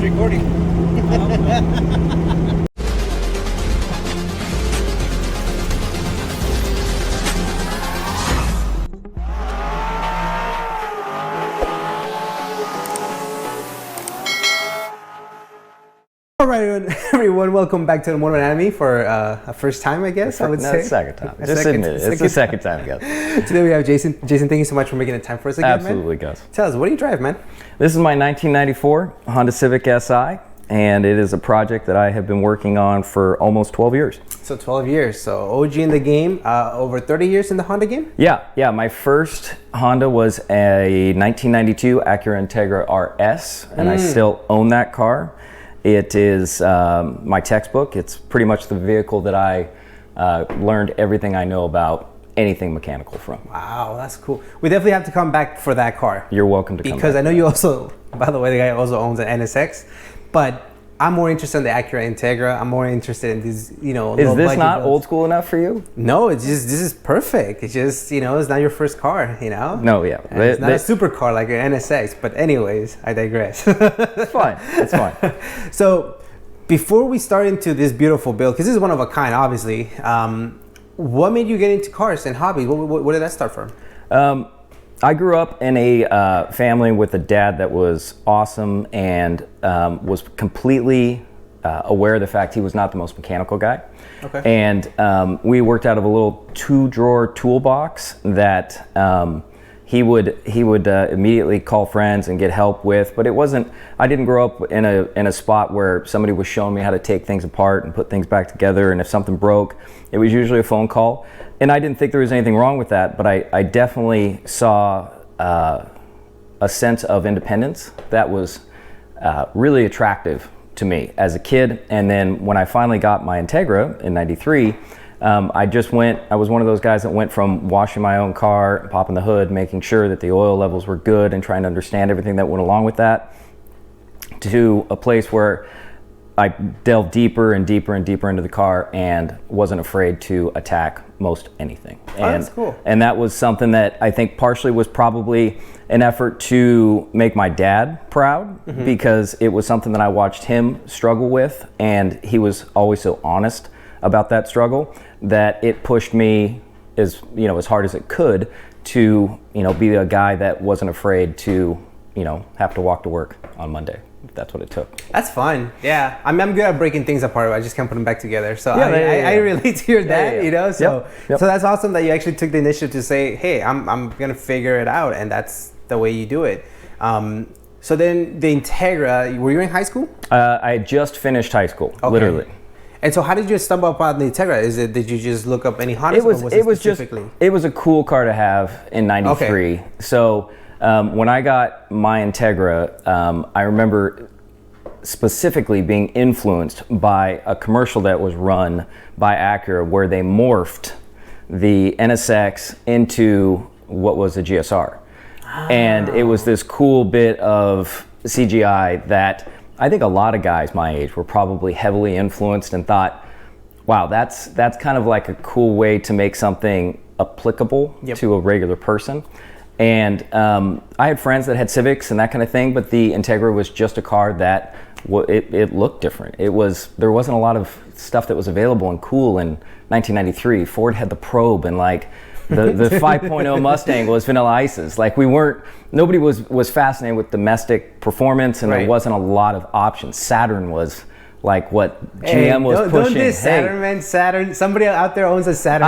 recording. All right, everyone, welcome back to the Motor Anatomy for a first time, I guess. I would say. Second time. Just admit it. It's the second time, guys. Today we have Jason. Jason, thank you so much for making the time for us again, Absolutely, man. guys. Tell us, what do you drive, man? This is my 1994 Honda Civic Si, and it is a project that I have been working on for almost 12 years. So 12 years. So OG in the game, over 30 years in the Honda game? Yeah. My first Honda was a 1992 Acura Integra RS, and I still own that car. It is my textbook. It's pretty much the vehicle that I learned everything I know about anything mechanical from. Wow, that's cool. We definitely have to come back for that car. You're welcome to come back. Because I know you also, by the way, the guy also owns an NSX, but I'm more interested in the Acura Integra. I'm more interested in these, Is this not old school enough for you? No, it's just, this is perfect. It's just, it's not your first car, No, yeah. It's not a supercar like an NSX, but anyways, I digress. It's fine. It's fine. So, before we start into this beautiful build, because this is one of a kind, obviously, what made you get into cars and hobbies? What did that start from? I grew up in a family with a dad that was awesome and was completely aware of the fact he was not the most mechanical guy. Okay. And we worked out of a little 2-drawer toolbox that he would immediately call friends and get help with. But it wasn't. I didn't grow up in a spot where somebody was showing me how to take things apart and put things back together. And if something broke, it was usually a phone call. And I didn't think there was anything wrong with that, but I definitely saw a sense of independence that was really attractive to me as a kid. And then when I finally got my Integra in '93, I was one of those guys that went from washing my own car, popping the hood, making sure that the oil levels were good and trying to understand everything that went along with that, to a place where I delved deeper and deeper and deeper into the car and wasn't afraid to attack most anything. And, that's cool. And that was something that I think partially was probably an effort to make my dad proud, because it was something that I watched him struggle with, and he was always so honest about that struggle that it pushed me as hard as it could to be a guy that wasn't afraid to have to walk to work on Monday. That's what it took. That's fun. Yeah, I'm good at breaking things apart. I just can't put them back together. So I relate to your dad. So Yep. So that's awesome that you actually took the initiative to say, hey, I'm gonna figure it out, and that's the way you do it. So then the Integra, were you in high school? I had just finished high school, literally. And so how did you stumble upon the Integra? Did you just look up any Hondas? It was a cool car to have in '93. Okay. So when I got my Integra, I remember specifically being influenced by a commercial that was run by Acura where they morphed the NSX into what was a GSR. And it was this cool bit of CGI that I think a lot of guys my age were probably heavily influenced and thought, wow, that's kind of like a cool way to make something applicable to a regular person. And I had friends that had Civics and that kind of thing, but the Integra was just a car that it looked different. There wasn't a lot of stuff that was available and cool in 1993. Ford had the Probe, and like the 5.0 Mustang was Vanilla Ice's. Like nobody was fascinated with domestic performance, and there wasn't a lot of options. Saturn was like what GM was pushing. Don't diss Saturn, man. Saturn. Somebody out there owns a Saturn.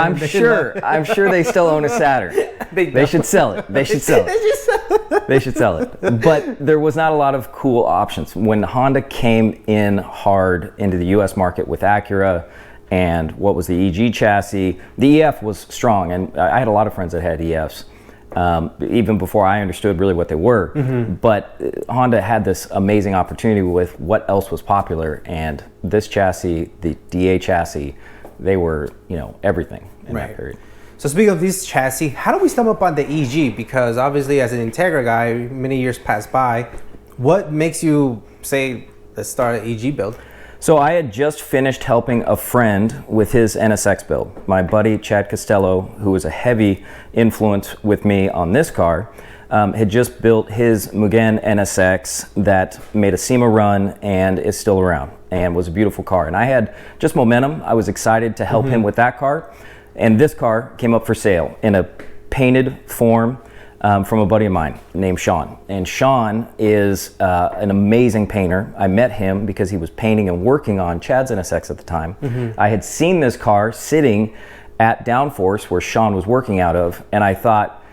I'm sure they still own a Saturn. They should sell it. They should sell it. But there was not a lot of cool options. When Honda came in hard into the U.S. market with Acura and what was the EG chassis, the EF was strong, and I had a lot of friends that had EFs. Even before I understood really what they were. But Honda had this amazing opportunity with what else was popular, and this chassis, the DA chassis, they were, everything in that period. So speaking of this chassis, how do we stumble upon the EG? Because obviously as an Integra guy, many years passed by. What makes you say, let's start an EG build? So I had just finished helping a friend with his NSX build. My buddy Chad Costello, who was a heavy influence with me on this car, had just built his Mugen NSX that made a SEMA run and is still around and was a beautiful car. And I had just momentum. I was excited to help him with that car. And this car came up for sale in a painted form from a buddy of mine named Sean. And Sean is an amazing painter. I met him because he was painting and working on Chad's NSX at the time. I had seen this car sitting at Downforce where Sean was working out of, and I thought,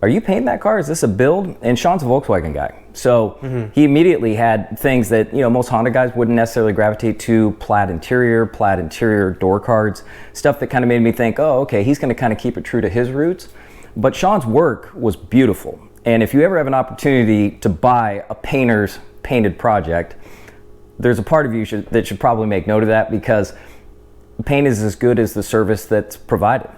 are you painting that car? Is this a build? And Sean's a Volkswagen guy. So he immediately had things that, most Honda guys wouldn't necessarily gravitate to: plaid interior door cards, stuff that kind of made me think, oh, okay, he's going to kind of keep it true to his roots. But Sean's work was beautiful. And if you ever have an opportunity to buy a painter's painted project, there's a part of you that should probably make note of that, because paint is as good as the service that's provided.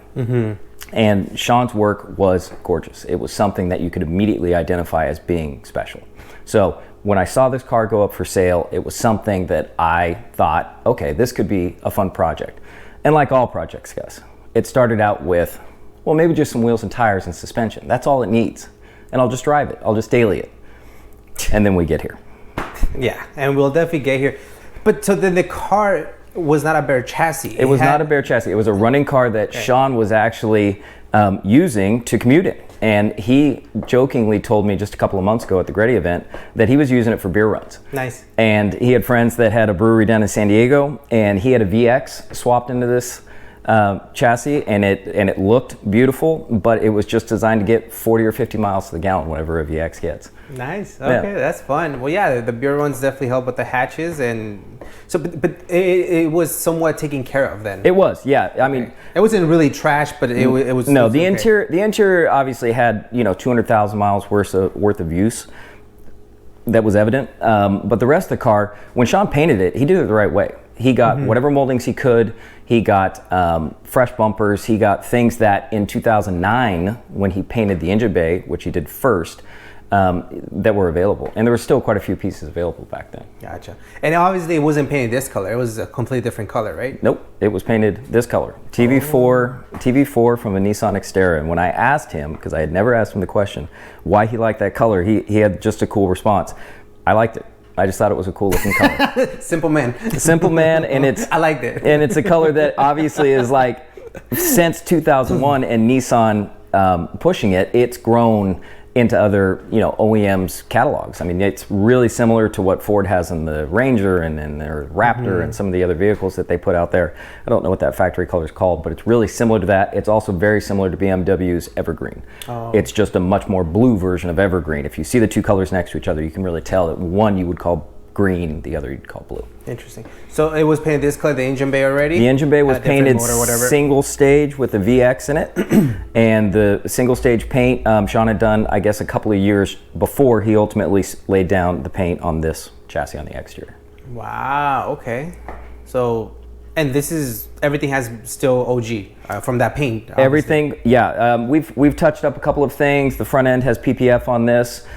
And Sean's work was gorgeous. It was something that you could immediately identify as being special. So when I saw this car go up for sale, it was something that I thought, okay, this could be a fun project. And like all projects, guys, it started out with, well, maybe just some wheels and tires and suspension. That's all it needs. And I'll just drive it. I'll just daily it. And then we get here. Yeah, and we'll definitely get here. But so then the car was not a bare chassis. It was not a bare chassis. It was a running car that Sean was actually using to commute in. And he jokingly told me just a couple of months ago at the Gretty event that he was using it for beer runs. Nice. And he had friends that had a brewery down in San Diego, and he had a VX swapped into this chassis, and it looked beautiful, but it was just designed to get 40 or 50 miles to the gallon, whatever a VX gets. Nice. Okay, that's fun. Well, yeah, the beer ones definitely help with the hatches, and so, but it was somewhat taken care of then. It was, yeah. I mean, it wasn't really trash, but it was. No, the interior obviously had 200,000 miles worth of use. That was evident, but the rest of the car, when Sean painted it, he did it the right way. He got whatever moldings he could. He got fresh bumpers. He got things that in 2009, when he painted the engine bay, which he did first, that were available. And there were still quite a few pieces available back then. Gotcha. And obviously it wasn't painted this color. It was a completely different color, right? Nope. It was painted this color. TV4 from a Nissan Xterra. And when I asked him, because I had never asked him the question, why he liked that color, he had just a cool response. I liked it. I just thought it was a cool looking color. Simple man, and it's I liked it. And it's a color that obviously is like, since 2001 and Nissan pushing it, it's grown into other OEMs catalogs. I mean, it's really similar to what Ford has in the Ranger and in their Raptor and some of the other vehicles that they put out there. I don't know what that factory color is called, but it's really similar to that. It's also very similar to BMW's Evergreen. It's just a much more blue version of Evergreen. If you see the two colors next to each other, you can really tell that one you would call green, the other you'd call blue. Interesting. So it was painted this color, the engine bay already? The engine bay was painted single stage with a VX in it. And the single stage paint, Sean had done, I guess, a couple of years before he ultimately laid down the paint on this chassis on the exterior. Wow, okay. So, and this is, everything has still OG from that paint? Obviously. Everything, yeah. We've touched up a couple of things. The front end has PPF on this.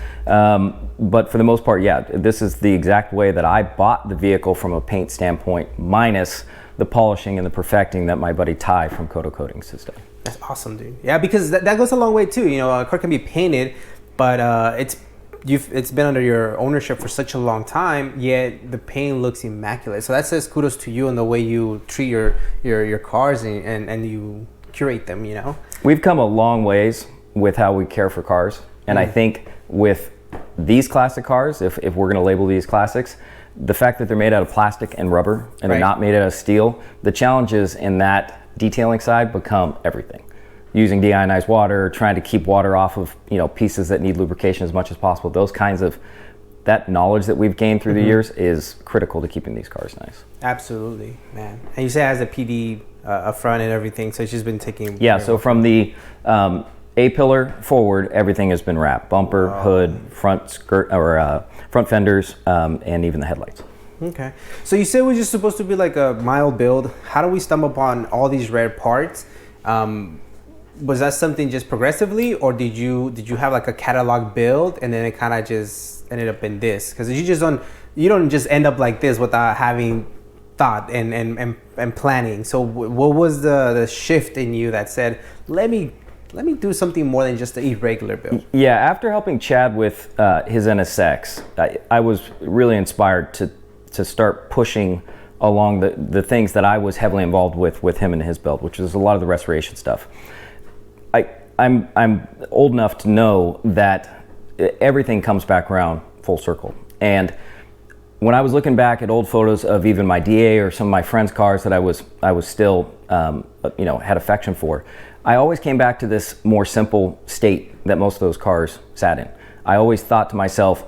But for the most part, yeah, this is the exact way that I bought the vehicle from a paint standpoint, minus the polishing and the perfecting that my buddy Ty from Kodo Coating System. That's awesome, dude. Yeah, because that goes a long way too. A car can be painted, but it's been under your ownership for such a long time, yet the paint looks immaculate. So that says kudos to you and the way you treat your cars and you curate them. We've come a long ways with how we care for cars, and I think with these classic cars, if we're going to label these classics, the fact that they're made out of plastic and rubber and they're not made out of steel, the challenges in that detailing side become everything. Using deionized water, trying to keep water off of pieces that need lubrication as much as possible, those kinds of, that knowledge that we've gained through the years is critical to keeping these cars nice. Absolutely, man. And you say it has a PD up front and everything, so it's just been taking... Yeah, so from the A-pillar forward, everything has been wrapped. Bumper, hood, front skirt, or front fenders, and even the headlights. Okay. So you said it was just supposed to be like a mild build. How do we stumble upon all these rare parts? Was that something just progressively, or did you have like a catalog build and then it kind of just ended up in this? Because you don't just end up like this without having thought and planning. So what was the shift in you that said, let me let me do something more than just the irregular build. Yeah, after helping Chad with his NSX, I was really inspired to start pushing along the things that I was heavily involved with him and his build, which is a lot of the restoration stuff. I'm old enough to know that everything comes back around full circle. And when I was looking back at old photos of even my DA or some of my friends' cars that I was still had affection for, I always came back to this more simple state that most of those cars sat in. I always thought to myself,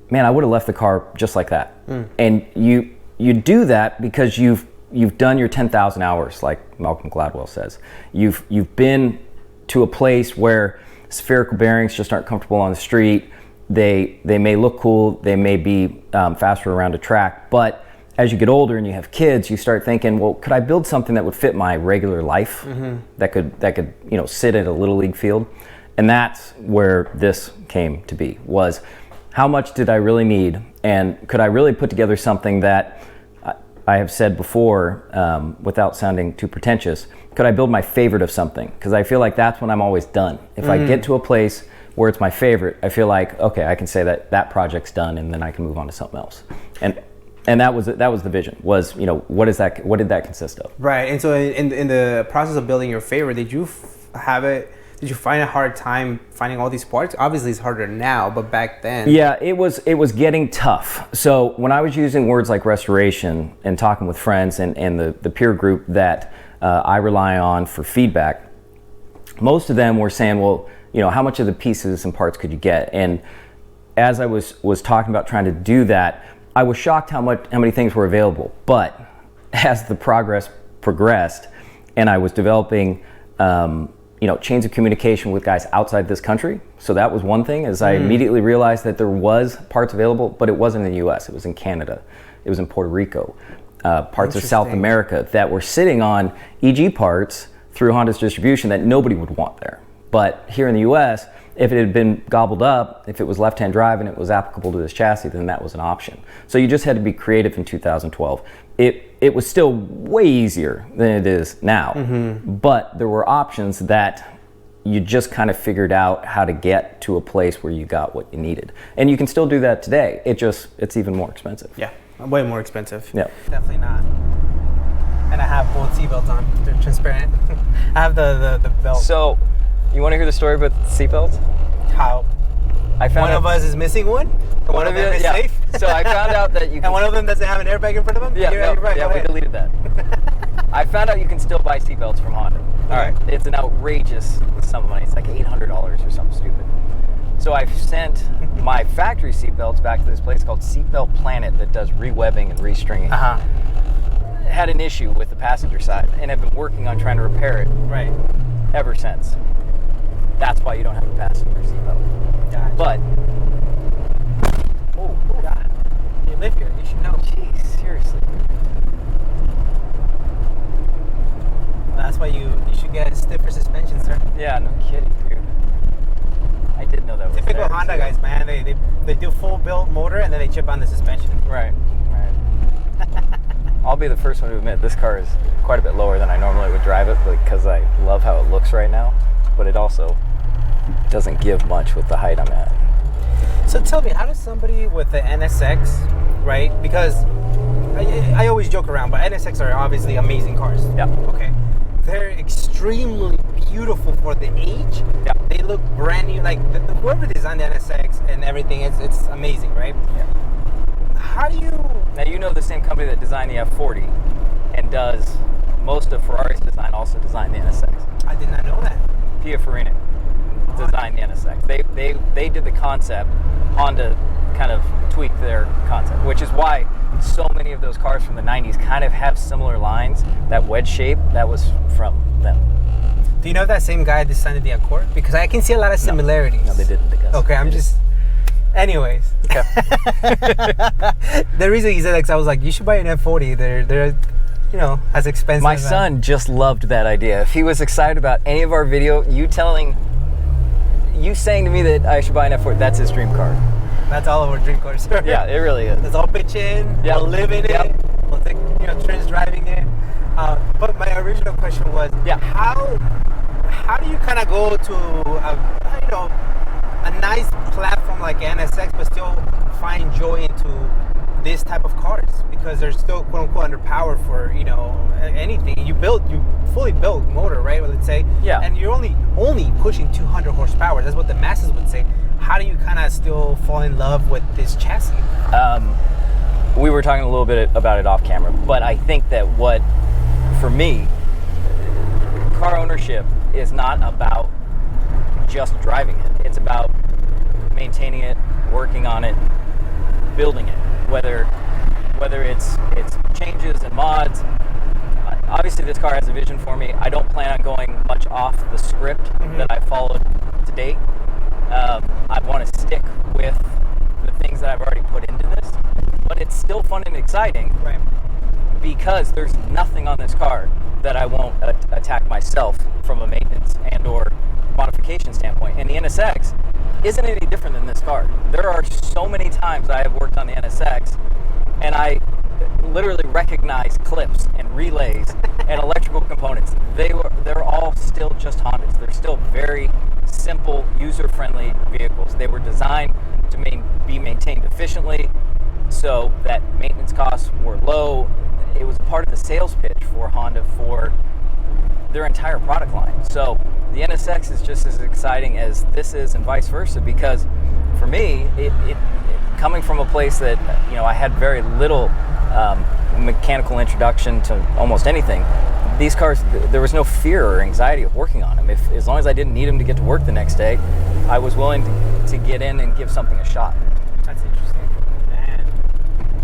man, I would have left the car just like that. And you do that because you've done your 10,000 hours, like Malcolm Gladwell says. You've been to a place where spherical bearings just aren't comfortable on the street. They may look cool, they may be faster around a track, but as you get older and you have kids, you start thinking, well, could I build something that would fit my regular life, that could sit at a little league field? And that's where this came to be, was how much did I really need, and could I really put together something that I have said before, without sounding too pretentious, could I build my favorite of something? Because I feel like that's when I'm always done. If I get to a place where it's my favorite, I feel like, okay, I can say that project's done, and then I can move on to something else. And that was the vision, was, what did that consist of? Right. And so in the process of building your favorite, did you find a hard time finding all these parts? Obviously it's harder now, but back then. Yeah, it was getting tough. So when I was using words like restoration and talking with friends and the peer group that I rely on for feedback, most of them were saying, well, how much of the pieces and parts could you get? And as I was talking about trying to do that, I was shocked how many things were available. But as the progress progressed and I was developing chains of communication with guys outside this country, so that was one thing, is I immediately realized that there was parts available, but it wasn't in the US, it was in Canada, it was in Puerto Rico, parts of South America that were sitting on EG parts through Honda's distribution that nobody would want there. But here in the US, if it had been gobbled up, if it was left-hand drive and it was applicable to this chassis, then that was an option. So you just had to be creative in 2012. It was still way easier than it is now, but there were options that you just kind of figured out how to get to a place where you got what you needed. And you can still do that today. It's even more expensive. Yeah, way more expensive. Yeah. Definitely not. And I have both seatbelts on. They're transparent. I have the belt. So, you want to hear the story about the seatbelts? How? One of us is missing one. One of them is safe. So I found out that you can. And one of them doesn't have an airbag in front of them? Yeah, we deleted that. I found out you can still buy seatbelts from Honda. All right. It's an outrageous sum of money. It's like $800 or something stupid. So I've sent my factory seatbelts back to this place called Seatbelt Planet that does re-webbing and restringing. Had an issue with the passenger side and have been working on trying to repair it ever since. That's why you don't have a passenger seatbelt. Gotcha. But oh God, you live here. You should know. Jeez, seriously. That's why you should get stiffer suspension, sir. Yeah, no kidding, dude. I did know that was typical there, Honda guys, man. They do full build motor and then they chip on the suspension. Right. I'll be the first one to admit this car is quite a bit lower than I normally would drive it, because I love how it looks right now, but it also doesn't give much with the height I'm at. So tell me, how does somebody with the NSX, right? Because I always joke around, but NSX are obviously amazing cars. Yeah. Okay. They're extremely beautiful for the age. Yeah. They look brand new. Like whoever designed the NSX and everything, it's amazing, right? Yeah. How do you... Now, you know the same company that designed the F40 and does most of Ferrari's design also designed the NSX. I did not know that. Pininfarina designed the NSX. They did the concept. Honda kind of tweaked their concept, which is why so many of those cars from the 90s kind of have similar lines. That wedge shape, that was from them. Do you know if that same guy designed the Accord? Because I can see a lot of similarities. No, they didn't. Okay, I'm just... Anyways. Okay. The reason he said that, because I was like, you should buy an F40. They're as expensive. My son just loved that idea. If he was excited about any of our video, you saying to me that I should buy an F40, that's his dream car. That's all of our dream cars. Yeah, it really is. Let's all pitch in. We'll live in it. We'll take turns driving it. But my original question was, how do you kind of go to a nice platform like NSX, but still find joy into this type of cars, because they're still quote unquote underpowered for anything. You fully built motor, right? Let's say, yeah, and you're only pushing 200 horsepower. That's what the masses would say. How do you kind of still fall in love with this chassis? We were talking a little bit about it off camera, but I think that for me, car ownership is not about just driving it. It's about maintaining it, working on it, building it. Whether it's changes and mods. Obviously, this car has a vision for me. I don't plan on going much off the script that I followed to date. I want to stick with the things that I've already put into this, but it's still fun and exciting, right? Because there's nothing on this car that I won't attack myself from a maintenance and or modification standpoint. And the NSX isn't any different than this car. There are so many times I have worked on the NSX and I literally recognize clips and relays and electrical components. They're all still just Hondas. They're still very simple, user-friendly vehicles. They were designed to be maintained efficiently so that maintenance costs were low. It was part of the sales pitch for Honda for their entire product line. So the NSX is just as exciting as this is, and vice versa, because for me, it coming from a place that I had very little mechanical introduction to almost anything. These cars, there was no fear or anxiety of working on them. As long as I didn't need them to get to work the next day, I was willing to get in and give something a shot. That's interesting.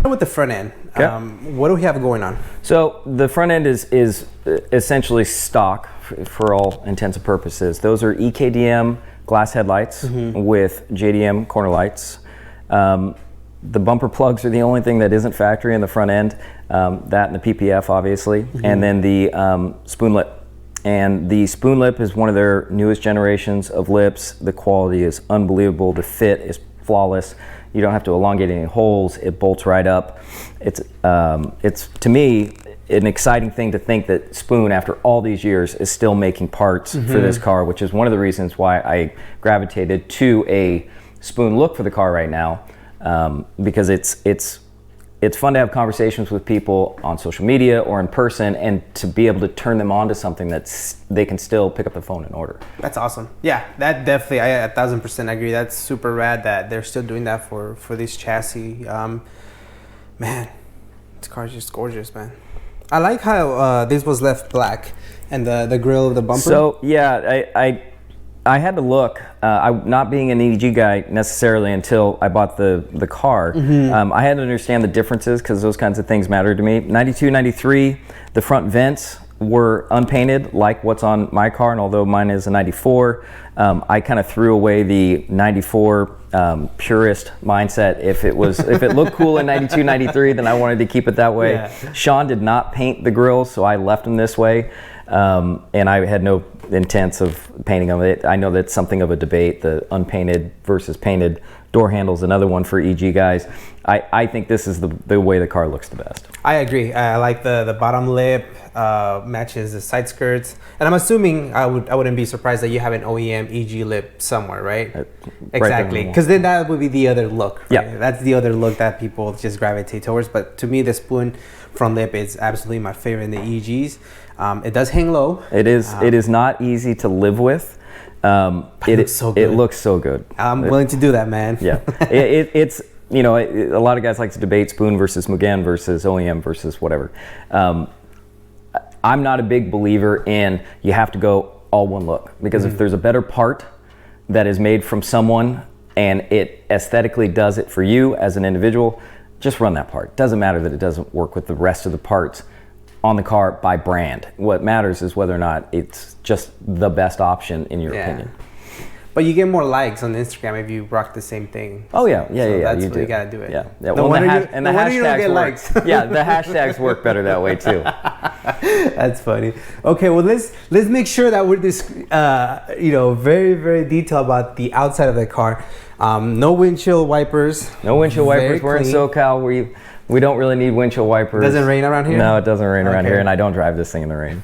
With the front end, okay. What do we have going on? So the front end is essentially stock for all intents and purposes. Those are EKDM glass headlights with JDM corner lights. The bumper plugs are the only thing that isn't factory in the front end. That and the PPF, obviously, and then the spoon lip. And the spoon lip is one of their newest generations of lips. The quality is unbelievable. The fit is flawless. You don't have to elongate any holes. It bolts right up. It's to me an exciting thing to think that Spoon, after all these years, is still making parts for this car, which is one of the reasons why I gravitated to a Spoon look for the car right now, because it's fun to have conversations with people on social media or in person, and to be able to turn them on to something that they can still pick up the phone and order. That's awesome. Yeah, that definitely, I 1000% agree. That's super rad that they're still doing that for this chassis. Man, this car's just gorgeous, man. I like how this was left black and the grill of the bumper. So yeah, I had to look. Not being an EG guy necessarily until I bought the car, I had to understand the differences because those kinds of things mattered to me. 92, 93, the front vents were unpainted like what's on my car, and although mine is a 94, I kind of threw away the 94 purist mindset. If it looked cool in 92, 93, then I wanted to keep it that way. Yeah. Sean did not paint the grills, so I left them this way. And I had no intents of painting them. I know that's something of a debate, the unpainted versus painted door handles, another one for EG guys. I think this is the way the car looks the best. I agree. I like the bottom lip, matches the side skirts. And I'm assuming I wouldn't be surprised that you have an OEM EG lip somewhere, right? Exactly. Because then that would be the other look. Right? Yeah. That's the other look that people just gravitate towards. But to me, the Spoon front lip is absolutely my favorite in the EGs. It does hang low. It is. It is not easy to live with. It looks so good. I'm willing to do that, man. Yeah. It's a lot of guys like to debate Spoon versus Mugen versus OEM versus whatever. I'm not a big believer in you have to go all one look, because if there's a better part that is made from someone and it aesthetically does it for you as an individual, just run that part. Doesn't matter that it doesn't work with the rest of the parts on the car by brand. What matters is whether or not it's just the best option in your opinion. But you get more likes on Instagram if you rock the same thing. Oh yeah, That's you what you gotta do it. Yeah. No wonder you don't get likes. Yeah, the hashtags work better that way too. That's funny. Okay, well let's make sure that we're very, very detailed about the outside of the car. No windshield wipers. No windshield wipers. We're in SoCal. We don't really need windshield wipers. Doesn't rain around here? No, it doesn't rain around here, and I don't drive this thing in the rain.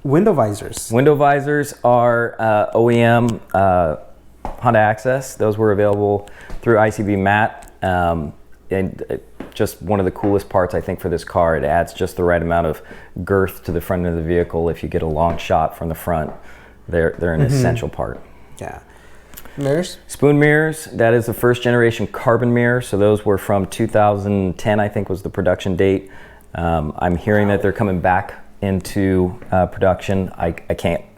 Window visors. Window visors are OEM Honda Access. Those were available through ICB Matte. And just one of the coolest parts, I think, for this car. It adds just the right amount of girth to the front of the vehicle. If you get a long shot from the front, they're an essential part. Yeah. Mirrors? Spoon mirrors, that is the first generation carbon mirror. So those were from 2010, I think was the production date. I'm hearing that they're coming back into production.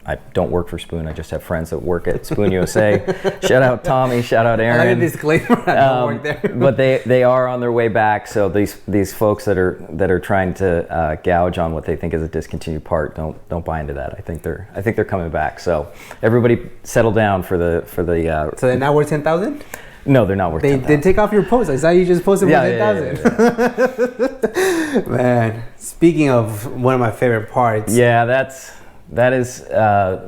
I don't work for Spoon. I just have friends that work at Spoon USA. Shout out Tommy, shout out Aaron. I like a disclaimer. I don't work there. But they are on their way back. So these folks that are trying to gouge on what they think is a discontinued part, don't buy into that. I think they're coming back. So everybody settle down for the. So they're not worth 10,000? No, they're not worth 10,000. They take off your post. I saw you just posted for 10,000. Man, speaking of one of my favorite parts. Yeah, that is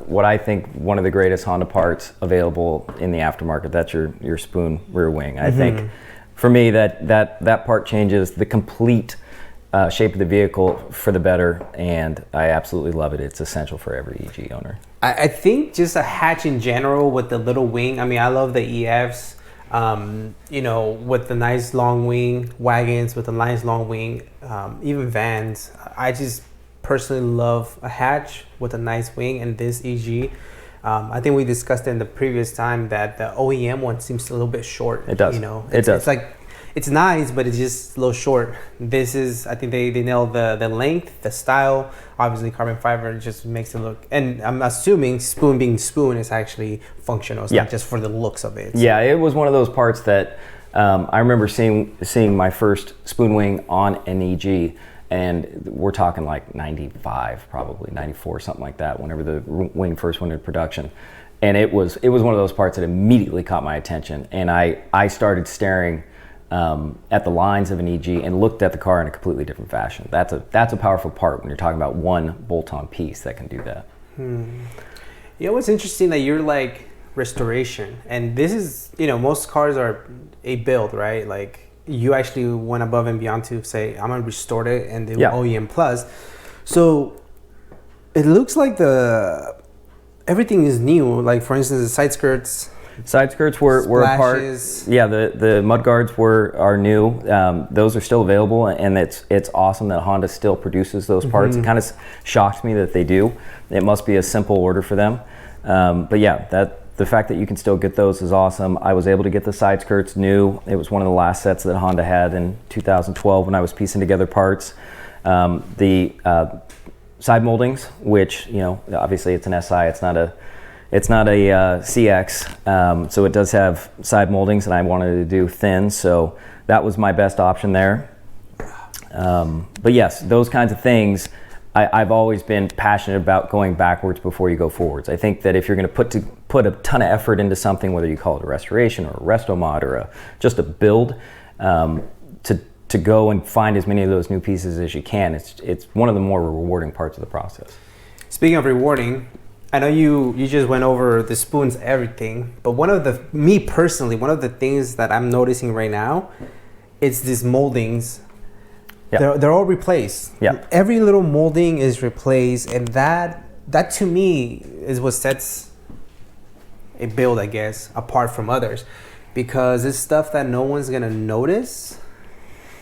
what I think one of the greatest Honda parts available in the aftermarket. That's your Spoon rear wing. I think for me that part changes the complete shape of the vehicle for the better, and I absolutely love it. It's essential for every EG owner. I think just a hatch in general with the little wing. I mean, I love the EFs. With the nice long wing, wagons with a nice long wing, even vans. I just personally love a hatch with a nice wing, and this EG. I think we discussed in the previous time that the OEM one seems a little bit short. It does. It does. It's like, it's nice, but it's just a little short. This is, I think they nailed the length, the style. Obviously, carbon fiber just makes it look, and I'm assuming Spoon being Spoon is actually functional. It's not just for the looks of it. So. Yeah, it was one of those parts that I remember seeing my first Spoon wing on an EG, and we're talking like 95, probably 94, something like that, whenever the wing first went into production. And it was one of those parts that immediately caught my attention, and I started staring at the lines of an EG and looked at the car in a completely different fashion. That's a powerful part when you're talking about one bolt-on piece that can do that. You know what's interesting, that you're like restoration, and this is, most cars are a build, right? Like you actually went above and beyond to say, I'm gonna restore it and do OEM plus. So it looks like everything is new. Like for instance, the side skirts. Side skirts were a part. Yeah, the mud guards are new. Those are still available, and it's awesome that Honda still produces those parts. It kind of shocked me that they do. It must be a simple order for them. But yeah, the fact that you can still get those is awesome. I was able to get the side skirts new. It was one of the last sets that Honda had in 2012 when I was piecing together parts. The side moldings, which obviously it's an SI. It's not a CX, so it does have side moldings, and I wanted to do thin, so that was my best option there. But yes, those kinds of things, I've always been passionate about going backwards before you go forwards. I think that if you're going to put a ton of effort into something, whether you call it a restoration or a resto mod or just a build, to go and find as many of those new pieces as you can, it's one of the more rewarding parts of the process. Speaking of rewarding, I know you just went over the spoons, everything, but me personally, one of the things that I'm noticing right now, it's these moldings. Yeah. They're all replaced. Yeah. Every little molding is replaced, and that to me is what sets a build, I guess, apart from others, because it's stuff that no one's gonna notice,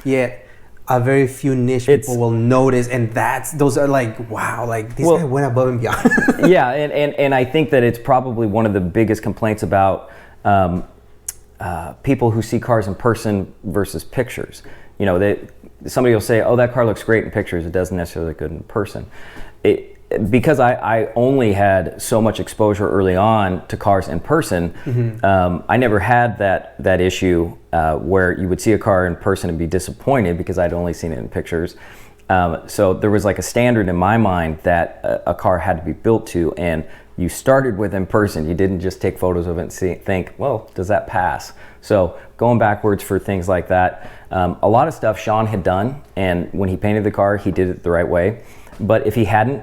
yet a very few niche people will notice, and those are like, wow, like these guys went above and beyond. Yeah, and I think that it's probably one of the biggest complaints about people who see cars in person versus pictures. Somebody will say, oh, that car looks great in pictures, it doesn't necessarily look good in person. Because I only had so much exposure early on to cars in person, I never had that issue where you would see a car in person and be disappointed because I'd only seen it in pictures. So there was like a standard in my mind that a car had to be built to, and you started with in person. You didn't just take photos of it and think, well, does that pass? So going backwards for things like that, a lot of stuff Sean had done, and when he painted the car, he did it the right way. But if he hadn't,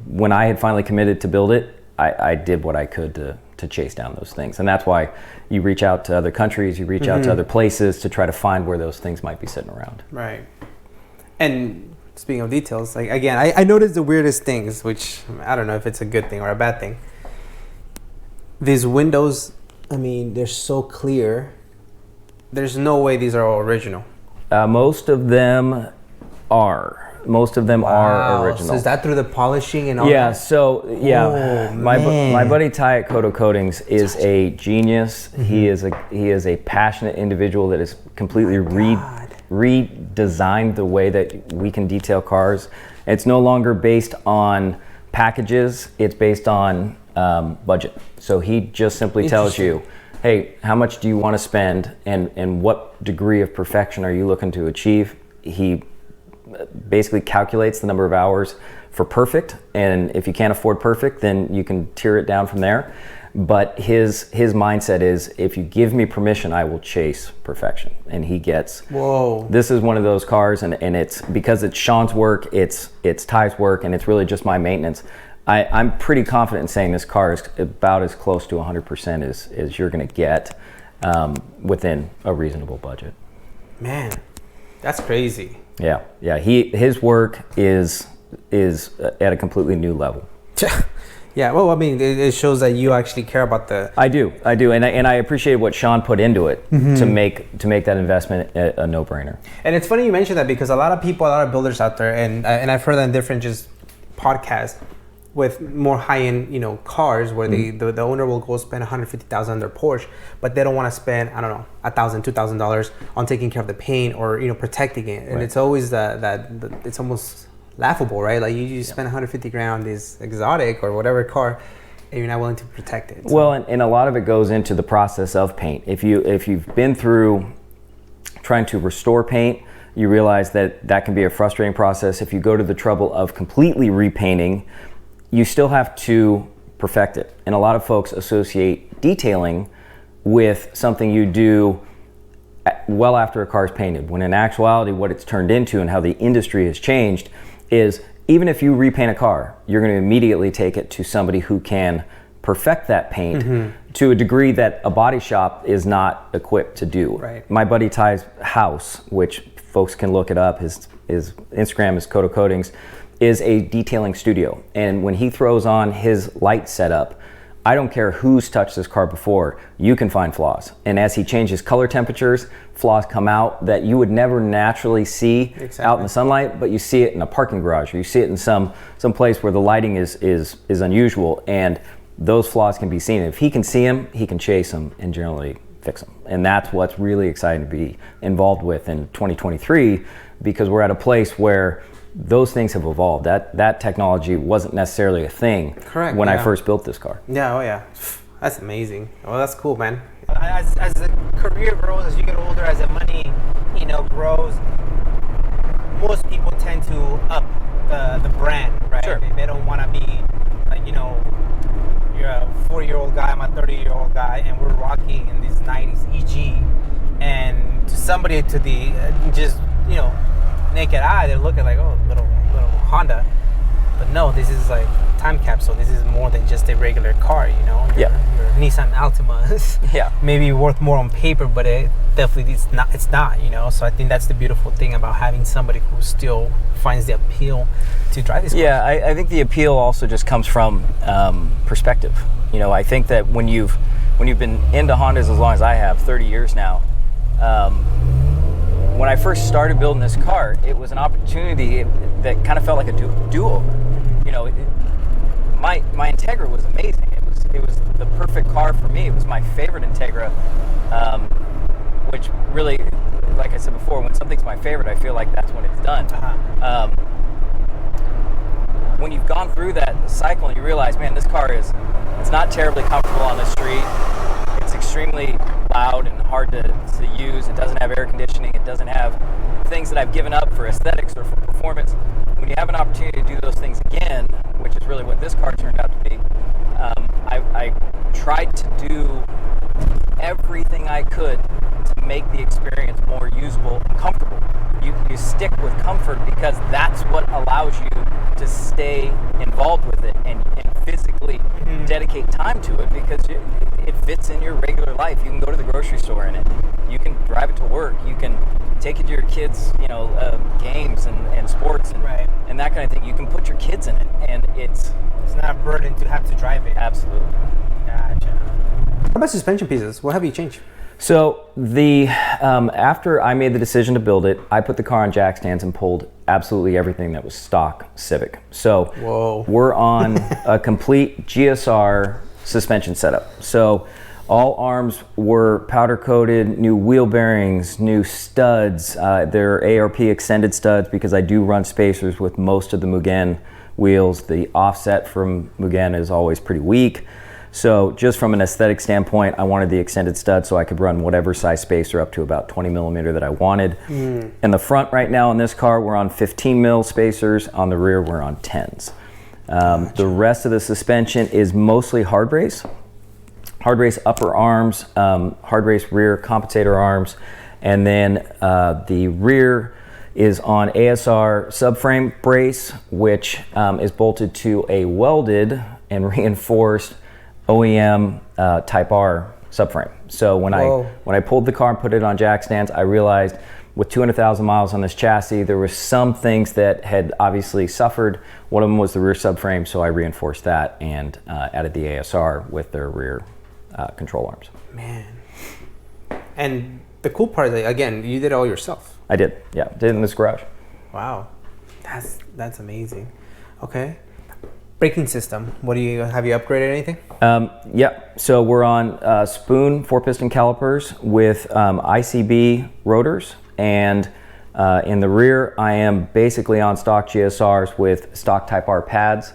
when I had finally committed to build it, I did what I could to chase down those things. And that's why you reach out to other countries, you reach out to other places to try to find where those things might be sitting around. Right. And speaking of details, like again, I noticed the weirdest things, which I don't know if it's a good thing or a bad thing. These windows, I mean, they're so clear. There's no way these are all original. Most of them are. Most of them are original. So is that through the polishing and all yeah, that? So, yeah. Oh, my buddy Ty at Koto Coatings is a genius. Mm-hmm. He is a passionate individual that has completely redesigned the way that we can detail cars. It's no longer based on packages. It's based on budget. So he just simply tells you, hey, how much do you want to spend and what degree of perfection are you looking to achieve? He basically calculates the number of hours for perfect, and if you can't afford perfect, then you can tier it down from there. But his mindset is, if you give me permission, I will chase perfection. And he gets, whoa, this is one of those cars, and it's because it's Sean's work, it's Ty's work, and it's really just my maintenance. I'm pretty confident in saying this car is about as close to 100% as you're going to get within a reasonable budget. Man, that's crazy. Yeah. His work is at a completely new level. Yeah, well, I mean, it shows that you actually care about the. I do, and I appreciate what Sean put into it to make that investment a no-brainer. And it's funny you mentioned that, because a lot of people, a lot of builders out there, and I've heard that in different just podcasts with more high-end, cars, where the owner will go spend $150,000 on their Porsche, but they don't want to spend, I don't know, $1,000, $2,000 on taking care of the paint or protecting it. And it's always that it's almost laughable, right? Like you spend $150,000 on this exotic or whatever car, and you're not willing to protect it. So. Well, and a lot of it goes into the process of paint. If you've been through trying to restore paint, you realize that can be a frustrating process. If you go to the trouble of completely repainting, you still have to perfect it. And a lot of folks associate detailing with something you do well after a car's painted, when in actuality what it's turned into and how the industry has changed is, even if you repaint a car, you're going to immediately take it to somebody who can perfect that paint to a degree that a body shop is not equipped to do. Right. My buddy Ty's house, which folks can look it up, his Instagram is Koto Coatings, is a detailing studio. And when he throws on his light setup, I don't care who's touched this car before, you can find flaws. And as he changes color temperatures, flaws come out that you would never naturally see out in the sunlight, but you see it in a parking garage, or you see it in some place where the lighting is unusual, and those flaws can be seen. If he can see them, he can chase them and generally fix them. And that's what's really exciting to be involved with in 2023, because we're at a place where those things have evolved. That technology wasn't necessarily a thing when I first built this car. Yeah, oh yeah. That's amazing. Well, that's cool, man. As the career grows, as you get older, as the money, grows, most people tend to up the brand, right? Sure. They don't want to be, like, you're a 40-year-old guy, I'm a 30-year-old guy, and we're rocking in these 90s EG. And to somebody, to the just, naked eye, they're looking like, oh, little Honda. But no, this is like time capsule. This is more than just a regular car, Your Nissan Altima is maybe worth more on paper, but it definitely it's not, So I think that's the beautiful thing about having somebody who still finds the appeal to drive this car. Yeah, I think the appeal also just comes from perspective. I think that when you've been into Hondas as long as I have, 30 years now, when I first started building this car, it was an opportunity that kind of felt like a do-over. My Integra was amazing. It was the perfect car for me. It was my favorite Integra, which really, like I said before, when something's my favorite, I feel like that's when it's done. When you've gone through that cycle and you realize, man, this car it's not terribly comfortable on the street. It's extremely loud and hard to use. It doesn't have air conditioning. It doesn't have things that I've given up for aesthetics or for performance. When you have an opportunity to do those things again, which is really what this car turned out to be, I tried to do everything I could to make the experience more usable and comfortable. you stick with comfort because that's what allows you to stay involved with it and physically dedicate time to it, because it fits in your regular life. You can go to the grocery store in it. You can drive it to work. You can take it to your kids, games and sports and that kind of thing. You can put your kids in it, and it's not a burden to have to drive it. Absolutely. Gotcha. How about suspension pieces? What have you changed? So after I made the decision to build it, I put the car on jack stands and pulled absolutely everything that was stock Civic. So we're on a complete GSR suspension setup. So all arms were powder coated, new wheel bearings, new studs. They're ARP extended studs because I do run spacers with most of the Mugen wheels. The offset from Mugen is always pretty weak. So just from an aesthetic standpoint, I wanted the extended stud so I could run whatever size spacer up to about 20 millimeter that I wanted. In the front right now in this car, we're on 15 mil spacers. On the rear, we're on 10s. The rest of the suspension is mostly hard race. Hard race upper arms, hard race rear compensator arms, and then the rear is on ASR subframe brace, which is bolted to a welded and reinforced OEM Type R subframe. So when I pulled the car and put it on jack stands, I realized with 200,000 miles on this chassis, there were some things that had obviously suffered. One of them was the rear subframe, so I reinforced that and added the ASR with their rear control arms. Man. And the cool part is that, again, you did it all yourself. I did, yeah. Did it in this garage. Wow. That's amazing. Okay. Braking system. Have you upgraded anything? Yeah. So we're on spoon 4-piston calipers with ICB rotors, and in the rear, I am basically on stock GSRs with stock Type R pads.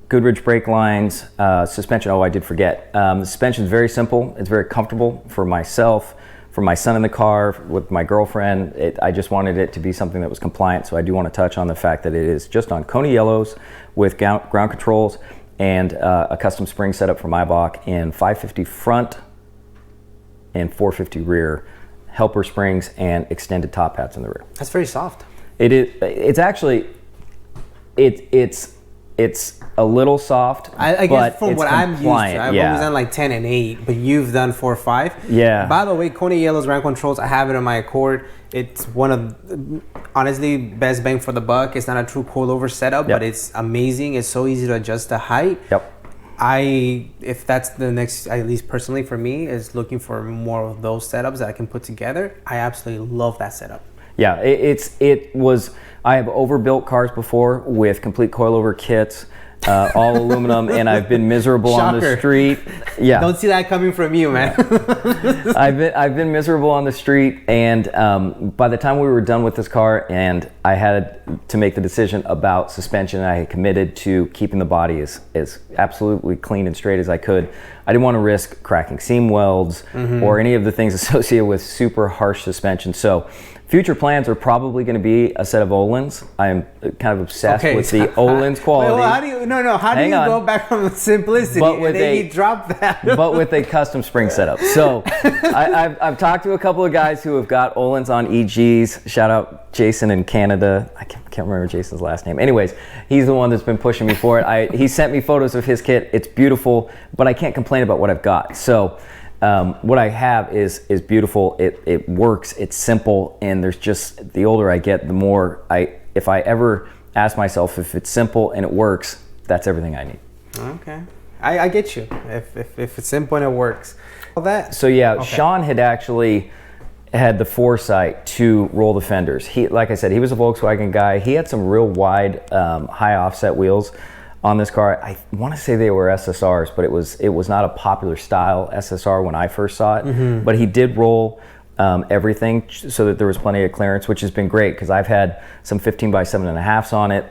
Goodrich brake lines, suspension. Oh, I did forget. The suspension is very simple. It's very comfortable for myself, for my son in the car, with my girlfriend. I just wanted it to be something that was compliant. So I do want to touch on the fact that it is just on Kona yellows with ground controls and a custom spring setup from Maybach in 550 front and 450 rear, helper springs and extended top hats in the rear. That's very soft. It is. It's actually. It's a little soft, I guess from what I'm used to, I've yeah. always done like 10 and 8, but you've done 4 or 5. Yeah. By the way, Kona Yellow's ground controls, I have it on my Accord. It's one of, honestly, best bang for the buck. It's not a true coilover setup, but it's amazing. It's so easy to adjust the height. Yep. If that's the next, at least personally for me, is looking for more of those setups that I can put together. I absolutely love that setup. Yeah, I have overbuilt cars before with complete coilover kits, all aluminum, and I've been miserable on the street. Yeah, don't see that coming from you, man. I've been miserable on the street, and by the time we were done with this car, and I had to make the decision about suspension, I had committed to keeping the body as absolutely clean and straight as I could. I didn't want to risk cracking seam welds or any of the things associated with super harsh suspension. So future plans are probably going to be a set of Öhlins. I'm kind of obsessed with the Öhlins quality. Well, how do you go back from simplicity and then you drop that? But with a custom spring setup. So I've talked to a couple of guys who have got Öhlins on EGs. Shout out Jason in Canada. I can't remember Jason's last name. Anyways, he's the one that's been pushing me for it. He sent me photos of his kit. It's beautiful, but I can't complain about what I've got. So what I have is beautiful. It works. It's simple, and there's just, the older I get, the more if I ever ask myself if it's simple and it works, that's everything I need. Okay, I get you. If it's simple and it works, all that. So yeah, okay. Sean had actually had the foresight to roll the fenders. Like I said, he was a Volkswagen guy. He had some real wide, high offset wheels on this car. I want to say they were SSRs, but it was not a popular style SSR when I first saw it. But he did roll everything so that there was plenty of clearance, which has been great because I've had some 15 by 7.5s on it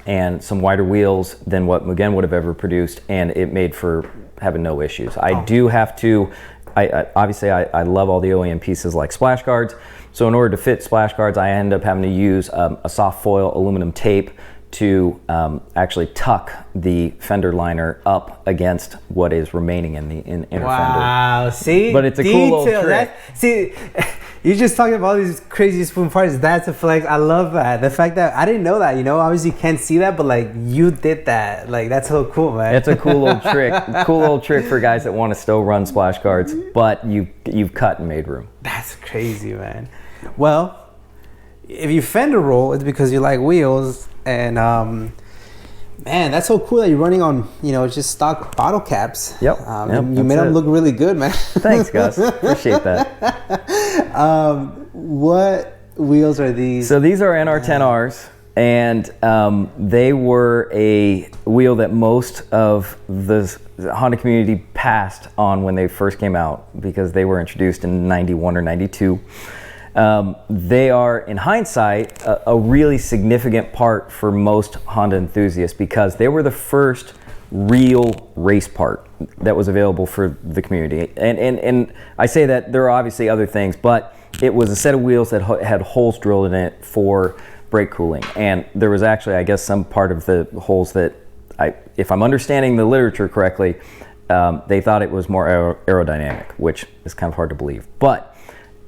and some wider wheels than what Mugen would have ever produced, and it made for having no issues. I do have to, obviously I love all the OEM pieces like splash guards, so in order to fit splash guards, I end up having to use a soft foil aluminum tape to actually tuck the fender liner up against what is remaining in the inner fender. Wow, see? But it's a cool little trick. You're just talking about all these crazy spoon parts. That's a flex. I love that. The fact that I didn't know that, obviously you can't see that, but like you did that. Like that's so cool, man. It's a cool old trick. Cool old trick for guys that want to still run splash guards, but you've cut and made room. That's crazy, man. Well, if you fender roll, it's because you like wheels, and man, that's so cool that you're running on, just stock bottle caps. Yep. You made them look really good, man. Thanks, Gus. Appreciate that. What wheels are these? So these are NR10Rs, and they were a wheel that most of the Honda community passed on when they first came out because they were introduced in 91 or 92. They are, in hindsight, a really significant part for most Honda enthusiasts because they were the first real race part that was available for the community. And I say that there are obviously other things, but it was a set of wheels that had holes drilled in it for brake cooling. And there was actually, I guess, some part of the holes that, if I'm understanding the literature correctly, they thought it was more aerodynamic, which is kind of hard to believe. But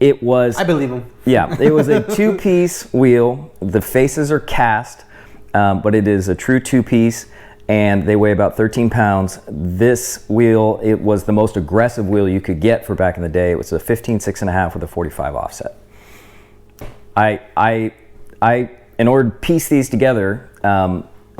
it was... I believe him. Yeah, it was a two-piece wheel. The faces are cast, but it is a true two-piece, and they weigh about 13 pounds. This wheel, it was the most aggressive wheel you could get for back in the day. It was a 15 6.5 with a 45 offset. In order to piece these together,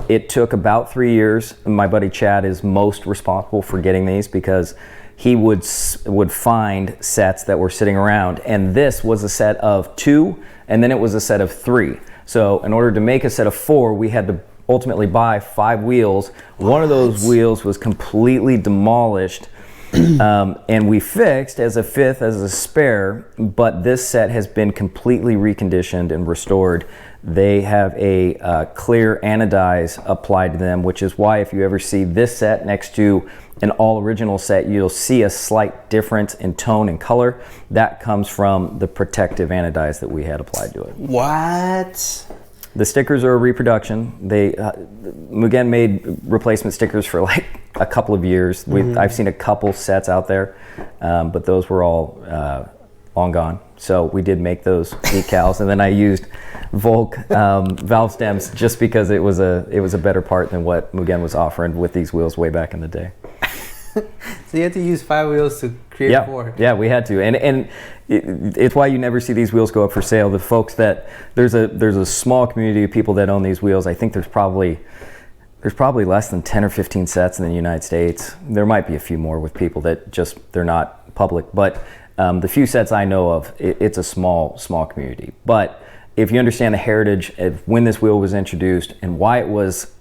it took about 3 years. My buddy Chad is most responsible for getting these because he would find sets that were sitting around, and this was a set of 2, and then it was a set of 3. So in order to make a set of 4, we had to ultimately buy 5 wheels. One of those wheels was completely demolished, and we fixed as a 5th as a spare, but this set has been completely reconditioned and restored. They have a clear anodize applied to them, which is why if you ever see this set next to an all original set, you'll see a slight difference in tone and color. That comes from the protective anodize that we had applied to it. What? The stickers are a reproduction. Mugen made replacement stickers for like a couple of years. I've seen a couple sets out there, but those were all long gone. So we did make those decals, and then I used Volk valve stems just because it was a better part than what Mugen was offering with these wheels way back in the day. So you had to use 5 wheels to create 4. Yeah, we had to, and it's why you never see these wheels go up for sale. The folks that there's a small community of people that own these wheels. I think there's probably less than 10 or 15 sets in the United States. There might be a few more with people that they're not public, but the few sets I know of, it's a small community. But if you understand the heritage of when this wheel was introduced and why it was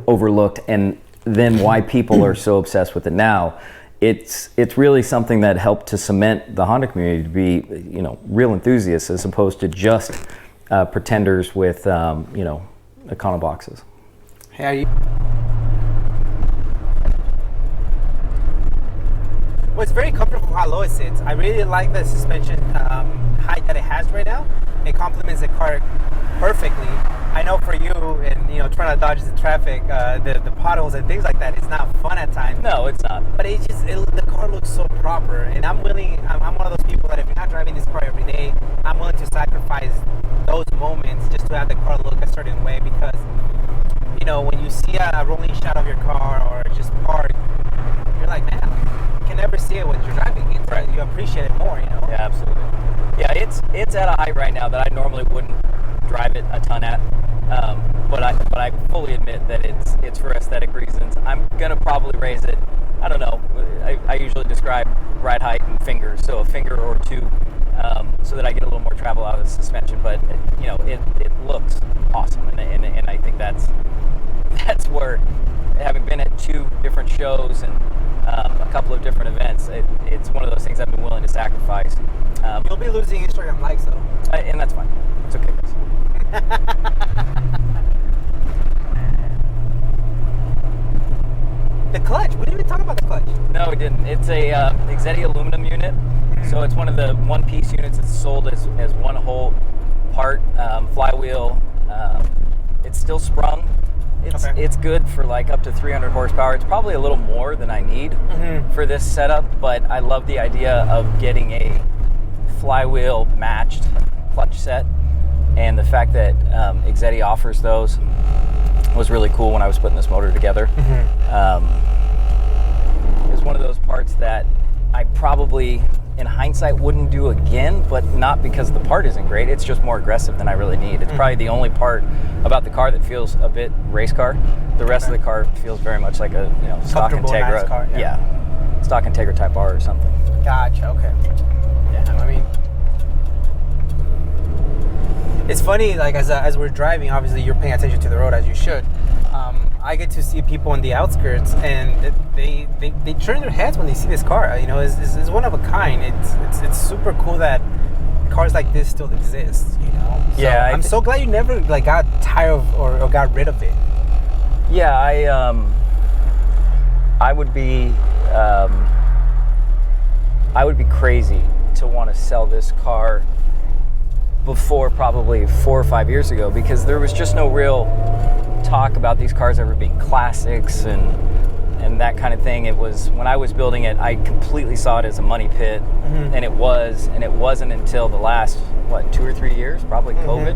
overlooked, and then why people are so obsessed with it now, it's really something that helped to cement the Honda community to be, real enthusiasts as opposed to just pretenders with, econo boxes. Hey, are you? Well, it's very comfortable how low it sits. I really like the suspension height that it has right now. It complements the car perfectly. I know for you, and trying to dodge the traffic, the potholes and things like that, it's not fun at times. No, it's not. But the car looks so proper, and I'm one of those people that if you're not driving this car every day, I'm willing to sacrifice those moments just to have the car look a certain way, because when you see a rolling shot of your car or just parked, you're like, man, you can never see it when you're driving it. Right. You appreciate it more, Yeah, absolutely. Yeah, it's at a height right now that I normally wouldn't drive it a ton at, but I fully admit that it's for aesthetic reasons. I'm gonna probably raise it. I don't know. I usually describe ride height in fingers, so a finger or 2, so that I get a little more travel out of the suspension. But it looks awesome, and I think that's where, having been at 2 different shows and a couple of different events, it's one of those things I've been willing to sacrifice. You'll be losing Instagram likes though, and that's fine. It's okay, guys. The clutch. We didn't even talk about the clutch. No, we didn't. It's a Exedi aluminum unit, so it's one of the one-piece units that's sold as one whole part. Flywheel. It's still sprung. It's good for like up to 300 horsepower. It's probably a little more than I need for this setup, but I love the idea of getting a flywheel matched clutch set, and the fact that Exetti offers those was really cool when I was putting this motor together. It's one of those parts that I probably, in hindsight, wouldn't do again, but not because the part isn't great. It's just more aggressive than I really need. It's probably the only part about the car that feels a bit race car. The rest of the car feels very much like a stock Integra. Nice car, yeah, stock Integra Type R or something. Gotcha. Okay. Yeah, I mean, it's funny. Like as we're driving, obviously you're paying attention to the road as you should. I get to see people on the outskirts, and they turn their heads when they see this car. It's one of a kind. It's super cool that cars like this still exist. So yeah, I'm so glad you never got tired of or got rid of it. Yeah, I would be crazy to want to sell this car before probably 4 or 5 years ago, because there was just no real talk about these cars ever being classics and that kind of thing. It was, when I was building it, I completely saw it as a money pit, and it wasn't until the last 2 or 3 years, probably COVID,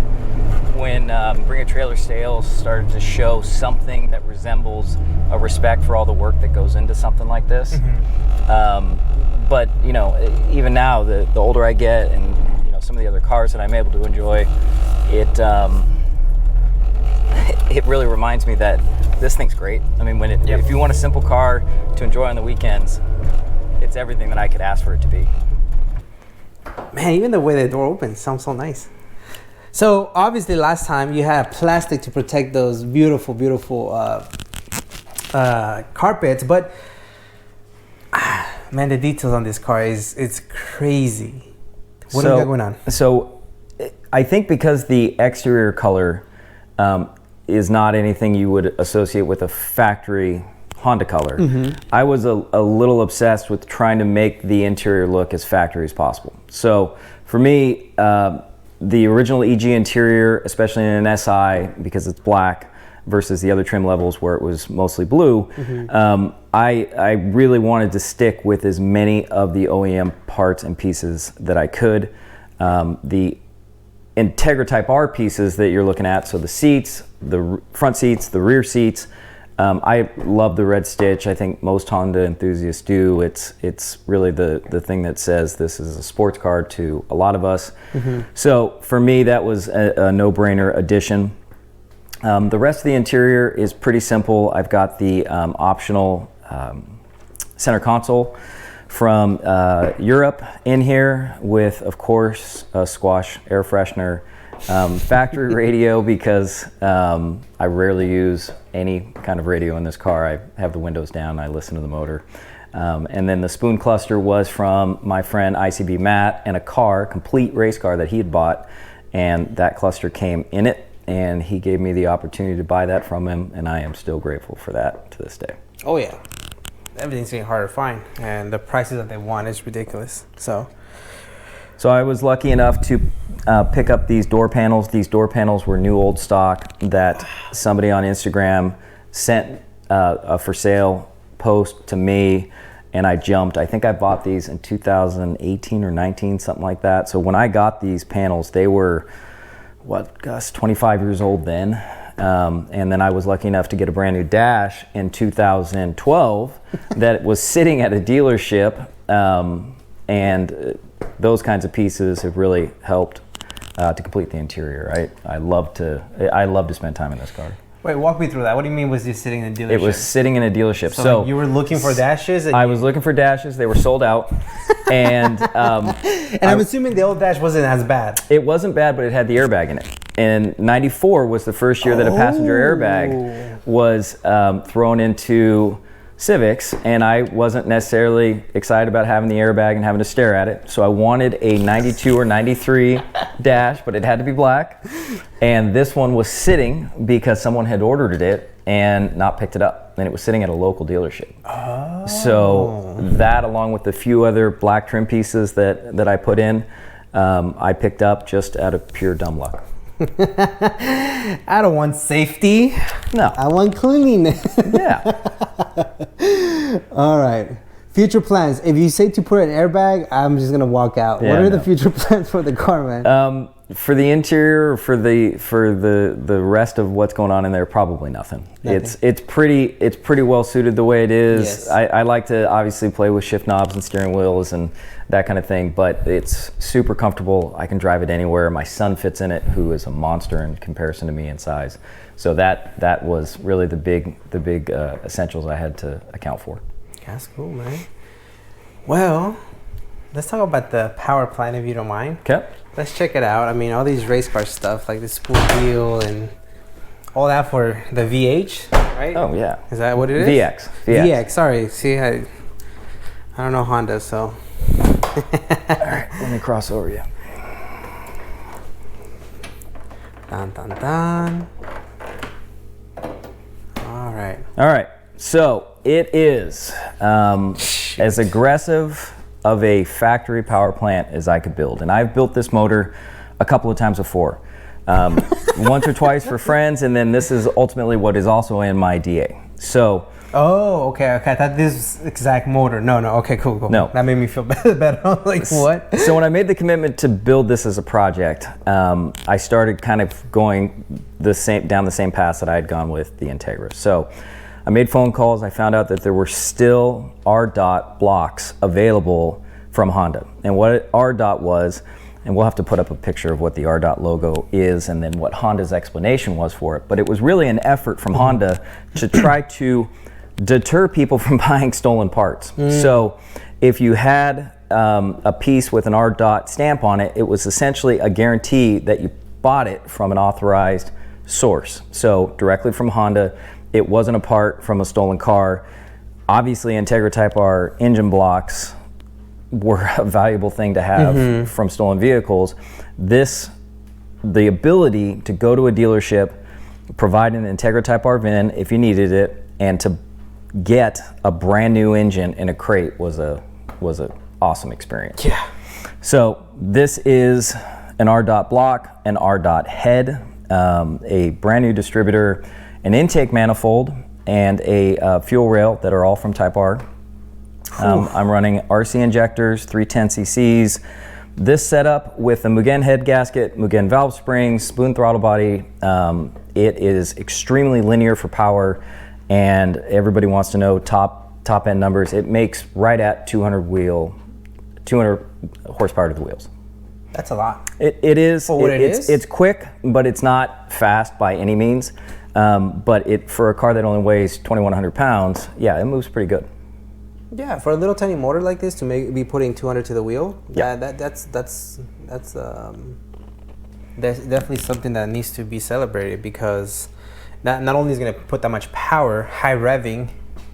when Bring a Trailer sales started to show something that resembles a respect for all the work that goes into something like this. But even now, the older I get, and some of the other cars that I'm able to enjoy, it really reminds me that this thing's great. I mean, if you want a simple car to enjoy on the weekends, it's everything that I could ask for it to be. Man, even the way the door opens sounds so nice. So obviously last time you had plastic to protect those beautiful, beautiful carpets, but man, the details on this car it's crazy. What do you got going on? So I think because the exterior color is not anything you would associate with a factory Honda color, I was a little obsessed with trying to make the interior look as factory as possible. So for me, the original EG interior, especially in an SI, because it's black versus the other trim levels where it was mostly blue, I really wanted to stick with as many of the OEM parts and pieces that I could. The Integra Type R pieces that you're looking at, so the seats, the front seats, the rear seats, I love the red stitch. I think most Honda enthusiasts do. It's really the thing that says this is a sports car to a lot of us. So for me, that was a no-brainer addition. The rest of the interior is pretty simple. I've got the optional center console from Europe in here with, of course, a squash air freshener, factory radio, because I rarely use any kind of radio in this car. I have the windows down, I listen to the motor. And then the spoon cluster was from my friend ICB Matt, and a complete race car that he had bought, and that cluster came in it, and he gave me the opportunity to buy that from him, and I am still grateful for that to this day. Oh yeah, everything's getting harder to find, and the prices that they want is ridiculous. So I was lucky enough to pick up these door panels. These door panels were new old stock that somebody on Instagram sent a for sale post to me, and I jumped. I think I bought these in 2018 or 19, something like that. So when I got these panels, they were, 25 years old then. And then I was lucky enough to get a brand new dash in 2012 that was sitting at a dealership, and those kinds of pieces have really helped to complete the interior. I love to spend time in this car. Wait, walk me through that. What do you mean was this sitting in a dealership? It was sitting in a dealership. So you were looking for dashes? I was looking for dashes. They were sold out. And I'm assuming the old dash wasn't as bad. It wasn't bad, but it had the airbag in it. And 94 was the first year that a passenger airbag was thrown into Civics, and I wasn't necessarily excited about having the airbag and having to stare at it. So I wanted a 92 or 93 dash, but it had to be black. And this one was sitting because someone had ordered it and not picked it up. And it was sitting at a local dealership. Oh. So that, along with a few other black trim pieces that I put in, I picked up just out of pure dumb luck. I don't want safety. No. I want cleanliness. Yeah. All right. Future plans. If you say to put an airbag, I'm just gonna walk out. Yeah, What are the future plans for the car, man? For the interior, for the rest of what's going on in there, probably nothing. It's pretty well suited the way it is. Yes. I like to obviously play with shift knobs and steering wheels and that kind of thing, but it's super comfortable. I can drive it anywhere. My son fits in it, who is a monster in comparison to me in size. So that was really the big essentials I had to account for. That's cool, man. Well, let's talk about the power plant, if you don't mind. Okay. Let's check it out. I mean, all these race car stuff, like the spool wheel and all that for the VH, right? Oh, yeah. Is that what it is? VX. Sorry. See, I don't know Honda, so. All right, let me cross over you. Dun, dun, dun. All right. So it is as aggressive of a factory power plant as I could build. And I've built this motor a couple of times before. Once or twice for friends, and then this is ultimately what is also in my DA. So. Oh, okay. I thought this exact motor. No. Okay, cool. No. That made me feel better. I was like, what? So when I made the commitment to build this as a project, I started kind of going down the same path that I had gone with the Integra. So I made phone calls. I found out that there were still R-Dot blocks available from Honda. And what R-Dot was, and we'll have to put up a picture of what the R-Dot logo is and then what Honda's explanation was for it. But it was really an effort from Honda to try to deter people from buying stolen parts. So if you had a piece with an R-Dot stamp on it, it was essentially a guarantee that you bought it from an authorized source. So directly from Honda. It wasn't a part from a stolen car. Obviously, Integra Type R engine blocks were a valuable thing to have from stolen vehicles. The ability to go to a dealership, provide an Integra Type R VIN if you needed it, and to get a brand new engine in a crate was a awesome experience. Yeah. So this is an R-Dot block, an R-Dot head, a brand new distributor, an intake manifold, and a fuel rail that are all from Type R. I'm running RC injectors, 310 cc's. This setup with a Mugen head gasket, Mugen valve springs, spoon throttle body, it is extremely linear for power, and everybody wants to know top end numbers. It makes right at 200 horsepower to the wheels. That's a lot. It is. For what it is? It's quick, but it's not fast by any means. But for a car that only weighs 2,100 pounds, yeah, it moves pretty good. Yeah, for a little tiny motor like this to be putting 200 to the wheel, yeah, that's definitely something that needs to be celebrated, because not only is it going to put that much power, high revving,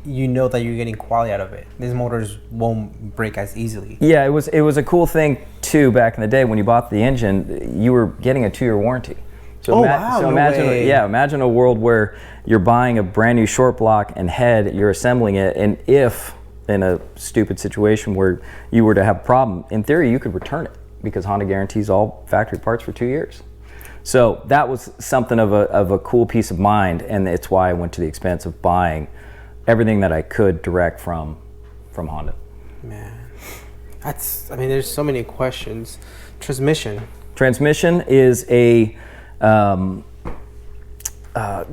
you know that you're getting quality out of it. These motors won't break as easily. Yeah, it was a cool thing too back in the day when you bought the engine. You were getting a 2-year warranty. So imagine a world where you're buying a brand new short block and head, you're assembling it, and if in a stupid situation where you were to have a problem, in theory you could return it because Honda guarantees all factory parts for 2 years. So that was something of a cool peace of mind, and it's why I went to the expense of buying everything that I could direct from Honda. Man, there's so many questions. Transmission is a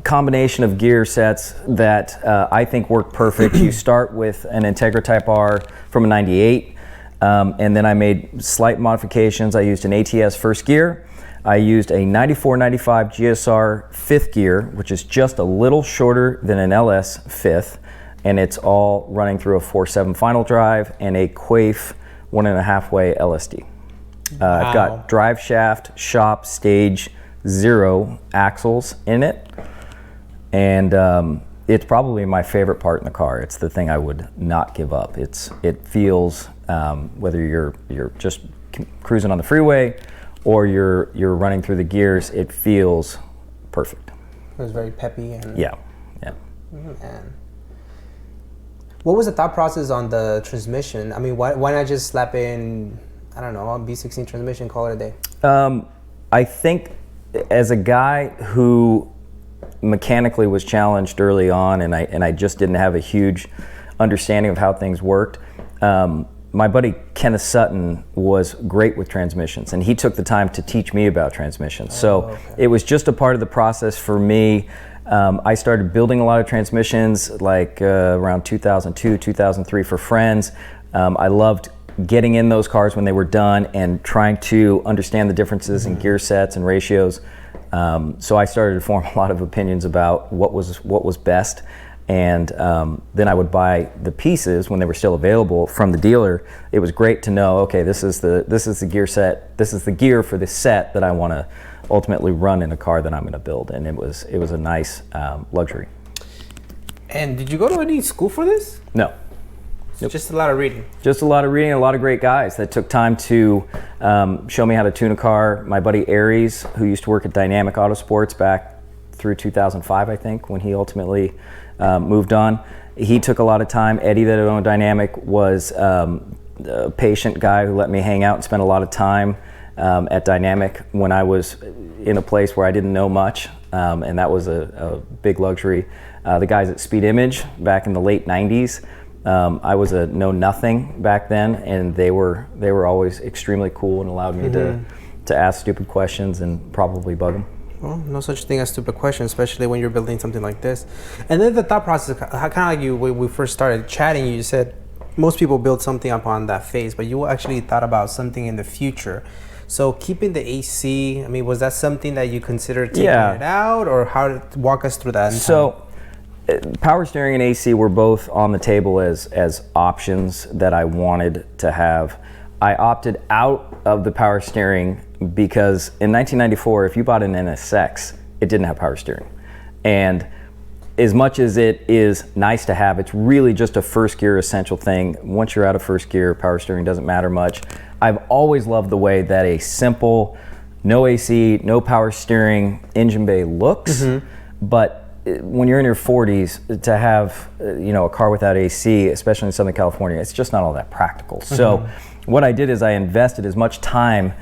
combination of gear sets that I think work perfect. You start with an Integra Type R from a 98, and then I made slight modifications. I used an ATS first gear. I used a 94-95 GSR fifth gear, which is just a little shorter than an LS fifth, and it's all running through a 4.7 final drive and a Quaife 1.5 way LSD. I've got drive shaft, shop, stage 0 axles in it, and it's probably my favorite part in the car. It's the thing I would not give up. It feels, whether you're just cruising on the freeway or you're running through the gears, it feels perfect. It was very peppy and yeah. Man. What was the thought process on the transmission? I mean, why not just slap in, I don't know, a B16 transmission, call it a day? I think as a guy who mechanically was challenged early on, and I just didn't have a huge understanding of how things worked, my buddy Kenneth Sutton was great with transmissions, and he took the time to teach me about transmissions. So it was just a part of the process for me. I started building a lot of transmissions like around 2002, 2003 for friends. I loved getting in those cars when they were done and trying to understand the differences in gear sets and ratios. So I started to form a lot of opinions about what was best. And then I would buy the pieces when they were still available from the dealer. It was great to know, okay, this is the gear set, this is the gear for the set that I want to ultimately run in a car that I'm going to build, and it was a nice luxury. And did you go to any school for this? No. Nope. Just a lot of reading. Just a lot of reading, a lot of great guys that took time to show me how to tune a car. My buddy Aries, who used to work at Dynamic Autosports back through 2005, I think, when he ultimately moved on. He took a lot of time. Eddie, that owned Dynamic, was a patient guy who let me hang out and spend a lot of time at Dynamic when I was in a place where I didn't know much, and that was a big luxury. The guys at Speed Image back in the late 90s, I was a know-nothing back then, and they were always extremely cool and allowed me to ask stupid questions and probably bug them. Well, no such thing as stupid questions, especially when you're building something like this. And then the thought process, kind of like you, when we first started chatting, you said most people build something upon that phase, but you actually thought about something in the future. So keeping the AC, I mean, was that something that you considered taking it out, or how to walk us through that? So power steering and AC were both on the table as options that I wanted to have. I opted out of the power steering because in 1994, if you bought an NSX, it didn't have power steering. And as much as it is nice to have, it's really just a first gear essential thing. Once you're out of first gear, power steering doesn't matter much. I've always loved the way that a simple, no AC, no power steering engine bay looks, but when you're in your 40s, to have a car without AC, especially in Southern California, it's just not all that practical. So what I did is I invested as much time,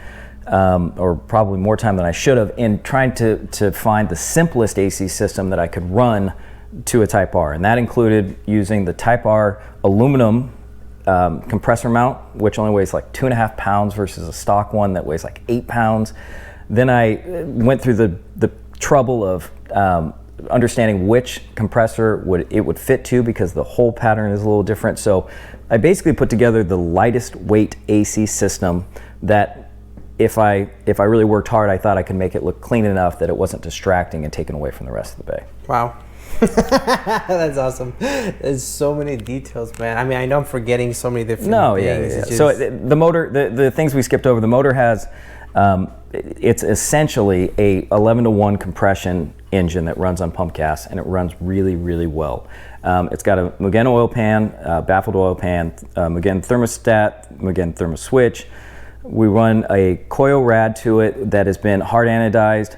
or probably more time than I should have, in trying to find the simplest AC system that I could run to a Type R. And that included using the Type R aluminum compressor mount, which only weighs like 2.5 pounds versus a stock one that weighs like 8 pounds. Then I went through the trouble of understanding which compressor it would fit to, because the hole pattern is a little different. So I basically put together the lightest weight AC system that if I really worked hard, I thought I could make it look clean enough that it wasn't distracting and taken away from the rest of the bay. Wow. That's awesome. There's so many details, man. I mean, I know I'm forgetting so many different things. Yeah. So the motor, the things we skipped over, the motor has, it's essentially a 11-to-1 compression engine that runs on pump gas, and it runs really, really well. It's got a Mugen oil pan, baffled oil pan, Mugen thermostat, Mugen thermoswitch. We run a coil rad to it that has been hard anodized.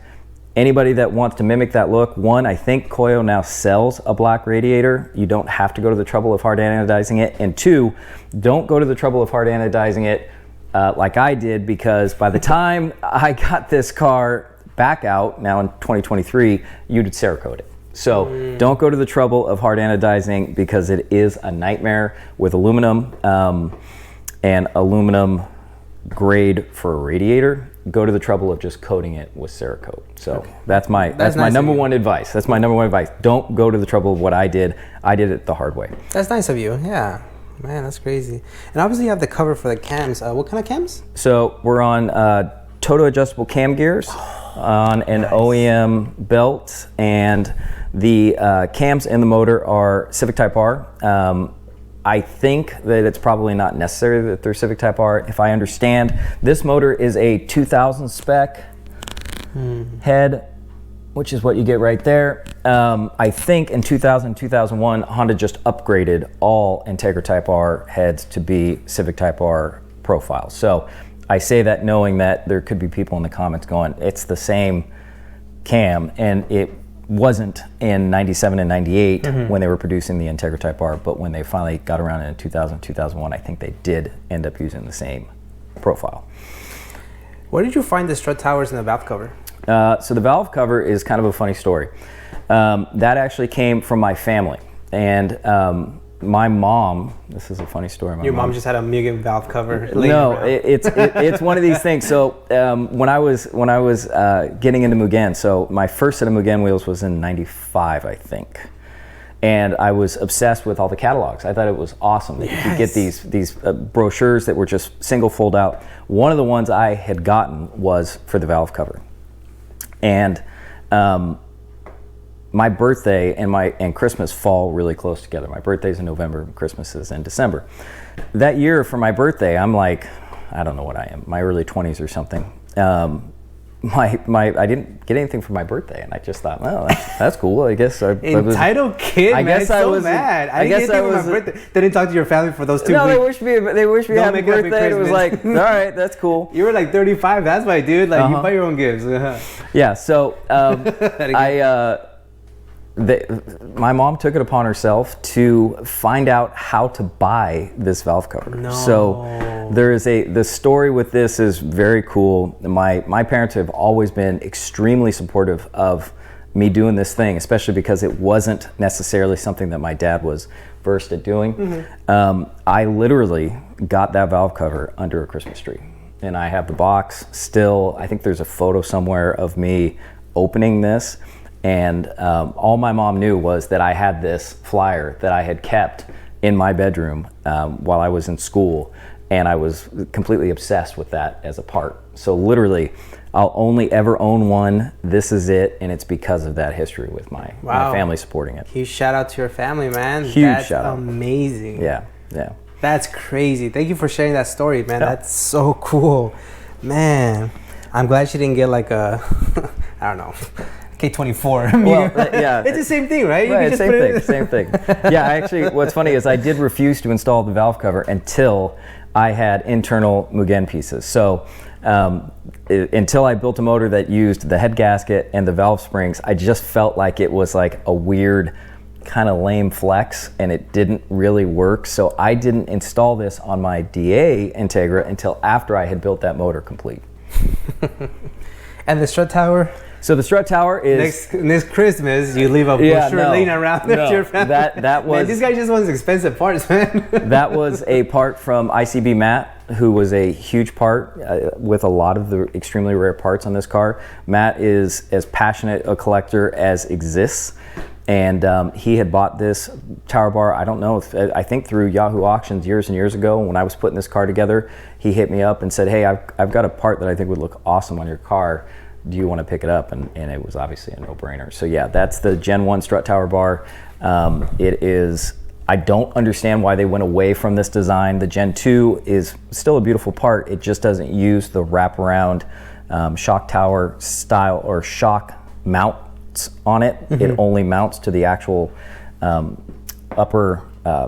Anybody that wants to mimic that look, one, I think Koyo now sells a black radiator. You don't have to go to the trouble of hard anodizing it. And two, don't go to the trouble of hard anodizing it like I did, because by the time I got this car back out, now in 2023, you'd Cerakote it. So don't go to the trouble of hard anodizing, because it is a nightmare with aluminum and aluminum grade for a radiator. Go to the trouble of just coating it with Cerakote. So that's my nice number one advice. That's my number one advice. Don't go to the trouble of what I did. I did it the hard way. That's nice of you. Yeah. Man, that's crazy. And obviously you have the cover for the cams. What kind of cams? So we're on Toto adjustable cam gears on an OEM belt, and the cams and the motor are Civic Type R. I think that it's probably not necessary that they're Civic Type R. If I understand, this motor is a 2000 spec head, which is what you get right there. I think in 2000, 2001, Honda just upgraded all Integra Type R heads to be Civic Type R profile. So I say that knowing that there could be people in the comments going, it's the same cam, and it wasn't in 97 and 98 when they were producing the Integra Type R, but when they finally got around in 2000, 2001, I think they did end up using the same profile. Where did you find the strut towers and the valve cover? So the valve cover is kind of a funny story. That actually came from my family, and my mom, this is a funny story. Your mom just had a Mugen valve cover. No, it's one of these things. So when I was getting into Mugen, so my first set of Mugen wheels was in '95, I think, and I was obsessed with all the catalogs. I thought it was awesome that you could get these brochures that were just single fold out. One of the ones I had gotten was for the valve cover, and my birthday and Christmas fall really close together. My birthday's in November, Christmas is in December. That year for my birthday, I'm like, I don't know what I am, my early 20s or something. I didn't get anything for my birthday, and I just thought, well, that's cool. I guess entitled kid. I guess I was mad. I didn't get anything for my birthday. They didn't talk to your family for those 2 weeks. No, they wished me happy birthday. It was like, all right, that's cool. You were like 35. That's why, dude. Like you buy your own gifts. Yeah. So my mom took it upon herself to find out how to buy this valve cover. No. So the story with this is very cool. My parents have always been extremely supportive of me doing this thing, especially because it wasn't necessarily something that my dad was versed at doing. Mm-hmm. I literally got that valve cover under a Christmas tree, and I have the box still. I think there's a photo somewhere of me opening this. And all my mom knew was that I had this flyer that I had kept in my bedroom while I was in school, and I was completely obsessed with that as a part. So literally, I'll only ever own one. This is it, and it's because of that history with my family supporting it. Huge shout out to your family, man. Huge shout out. Amazing. Yeah. That's crazy. Thank you for sharing that story, man. Yeah. That's so cool. Man, I'm glad she didn't get like a, I don't know, K24. I mean, well, yeah, it's the same thing, right? Right, same thing. Yeah, actually, what's funny is I did refuse to install the valve cover until I had internal Mugen pieces. So until I built a motor that used the head gasket and the valve springs, I just felt like it was like a weird kind of lame flex, and it didn't really work. So I didn't install this on my DA Integra until after I had built that motor complete. And the strut tower? So the strut tower is next Christmas. You leave a brochure laying around there to your family. That was, man, this guy just wants expensive parts, man. That was a part from ICB Matt, who was a huge part with a lot of the extremely rare parts on this car. Matt is as passionate a collector as exists, and he had bought this tower bar. I don't know if I think through Yahoo Auctions years and years ago when I was putting this car together. He hit me up and said, "Hey, I've got a part that I think would look awesome on your car. Do you want to pick it up?" And it was obviously a no-brainer. So yeah, that's the Gen 1 strut tower bar. It is, I don't understand why they went away from this design. The Gen 2 is still a beautiful part. It just doesn't use the wraparound shock tower style or shock mounts on it. Mm-hmm. It only mounts to the actual upper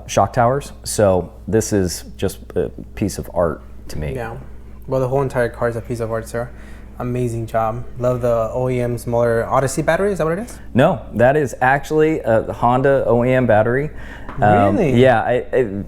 shock towers. So this is just a piece of art to me. Yeah, well, the whole entire car is a piece of art, sir. Amazing job. Love the OEM smaller Odyssey battery. Is that what it is? No, that is actually a Honda OEM battery. Really? Yeah,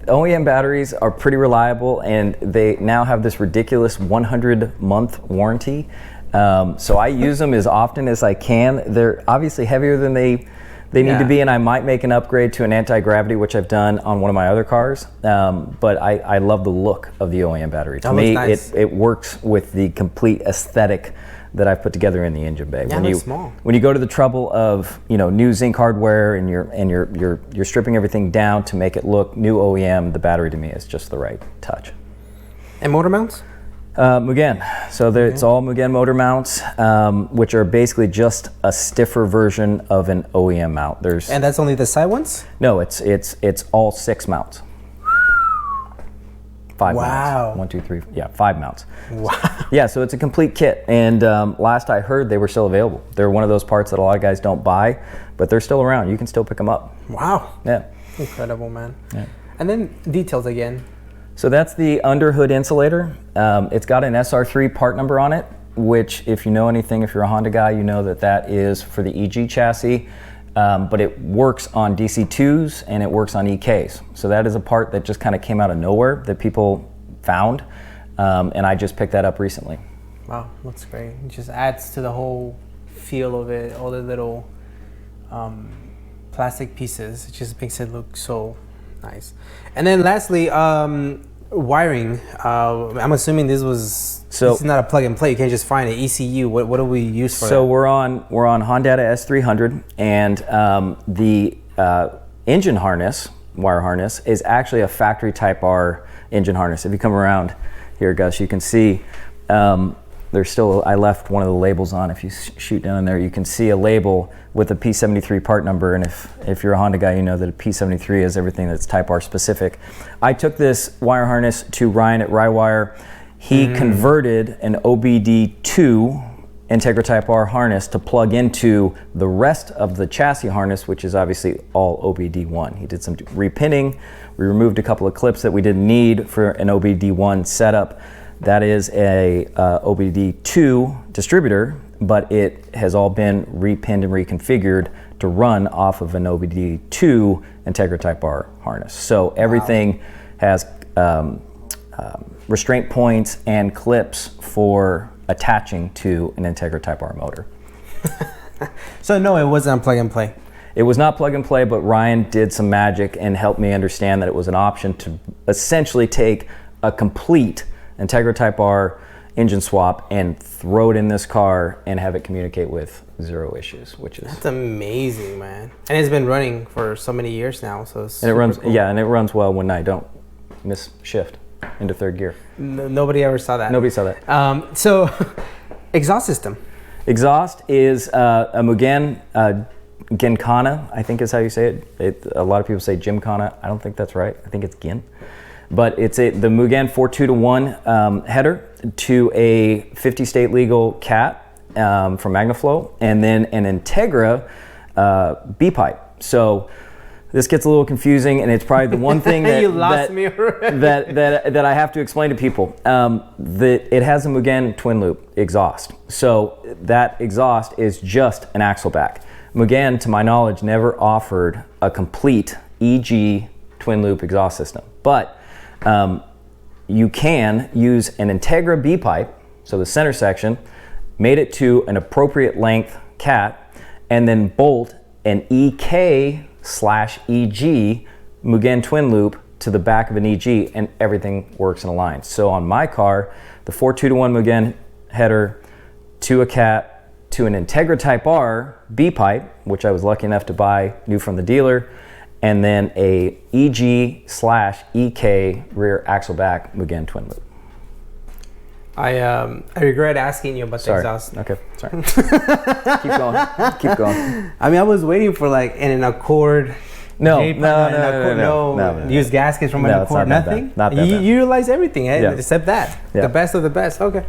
OEM batteries are pretty reliable, and they now have this ridiculous 100-month warranty. So I use them as often as I can. They're obviously heavier than they need to be, and I might make an upgrade to an anti-gravity, which I've done on one of my other cars. But I love the look of the OEM battery. To me, nice. It works with the complete aesthetic that I've put together in the engine bay. Yeah, it's small. When you go to the trouble of new zinc hardware and you're stripping everything down to make it look new OEM, the battery to me is just the right touch. And motor mounts? Mugen. So it's all Mugen motor mounts, which are basically just a stiffer version of an OEM mount. And that's only the side ones? No, it's all 6 mounts. 5 mounts. 1, 2, 3. Yeah, 5 mounts. Wow. Yeah, so it's a complete kit. And last I heard, they were still available. They're one of those parts that a lot of guys don't buy, but they're still around. You can still pick them up. Wow. Yeah. Incredible, man. Yeah. And then details again. So that's the underhood insulator. It's got an SR3 part number on it, which if you know anything, if you're a Honda guy, you know that is for the EG chassis, but it works on DC2s and it works on EKs. So that is a part that just kind of came out of nowhere that people found, and I just picked that up recently. Wow, that's great. It just adds to the whole feel of it, all the little plastic pieces. It just makes it look so Nice. And then lastly, wiring. I'm assuming this is not a plug and play. You can't just find an ECU. What do we use for that? So we're on Honda S300, and the engine harness, wire harness, is actually a factory Type R engine harness. If you come around here, Gus, you can see there's still, I left one of the labels on. If you shoot down in there, you can see a label with a P73 part number, and if you're a Honda guy, you know that a P73 is everything that's Type R specific. I took this wire harness to Ryan at Rywire. He converted an OBD2 Integra Type R harness to plug into the rest of the chassis harness, which is obviously all OBD1. He did some repinning. We removed a couple of clips that we didn't need for an OBD1 setup. That is a OBD2 distributor, but it has all been repinned and reconfigured to run off of an OBD2 Integra Type R harness. So everything has restraint points and clips for attaching to an Integra Type R motor. So no, it wasn't plug and play. It was not plug and play, but Ryan did some magic and helped me understand that it was an option to essentially take a complete Integra Type R engine swap and throw it in this car and have it communicate with zero issues, which is... That's amazing, man. And it's been running for so many years now, so it's and it runs cool. Yeah, and it runs well when I don't miss shift into third gear. Nobody ever saw that. Nobody saw that. So, exhaust system. Exhaust is a Mugen Gincana, I think is how you say it. A lot of people say Gymkhana. I don't think that's right. I think it's Gin. But it's the Mugen 4.2-to-1 header to a 50 state legal cat from Magnaflow, and then an Integra B-pipe. So this gets a little confusing, and it's probably the one thing that you lost me already. that I have to explain to people. It has a Mugen twin loop exhaust. So that exhaust is just an axle back. Mugen, to my knowledge, never offered a complete EG twin loop exhaust system. But you can use an Integra B pipe, so the center section, made it to an appropriate length cat, and then bolt an EK/EG Mugen twin loop to the back of an EG, and everything works in a line. So on my car, the 4.2-to-1 Mugen header to a cat to an Integra Type R B pipe, which I was lucky enough to buy new from the dealer, and then a EG/EK rear axle back Mugen twin loop. I regret asking you about the exhaust. Okay, sorry. Keep going. I mean, I was waiting for like an Accord. No. Use gaskets from an Accord. Nothing. Not that you bad. utilize everything, except that. Yeah. The best of the best. Okay.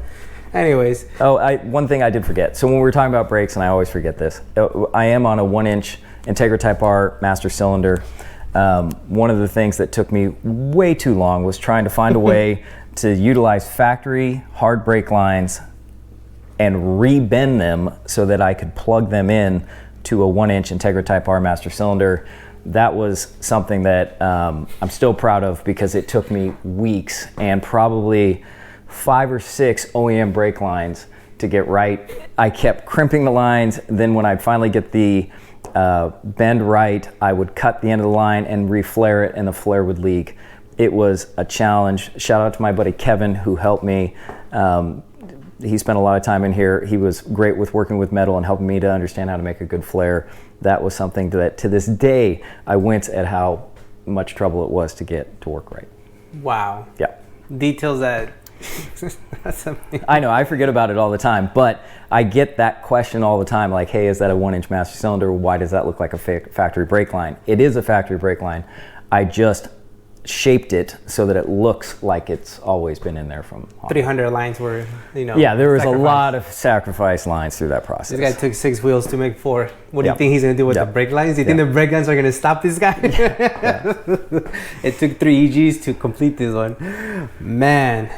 Anyways. One thing I did forget. So when we were talking about brakes, and I always forget this, I am on a 1-inch Integra Type R master cylinder. One of the things that took me way too long was trying to find a way to utilize factory hard brake lines and rebend them so that I could plug them in to a 1-inch Integra Type R master cylinder. That was something that I'm still proud of, because it took me weeks and probably 5 or 6 OEM brake lines to get right. I kept crimping the lines. Then when I'd finally get the bend right, I would cut the end of the line and reflare it, and the flare would leak. It was a challenge. Shout out to my buddy Kevin, who helped me. He spent a lot of time in here. He was great with working with metal and helping me to understand how to make a good flare. That was something that to this day I wince at how much trouble it was to get to work right. Wow. Yeah. Details that that's amazing. I know, I forget about it all the time, but I get that question all the time, like, hey, is that a 1-inch master cylinder? Why does that look like a factory brake line? It is a factory brake line. I just shaped it so that it looks like it's always been in there from Honda. 300 lines were, Yeah, there was a lot of sacrifice lines through that process. This guy took 6 wheels to make 4. What do you think he's going to do with the brake lines? Do you think the brake lines are going to stop this guy? It took 3 EGs to complete this one. Man,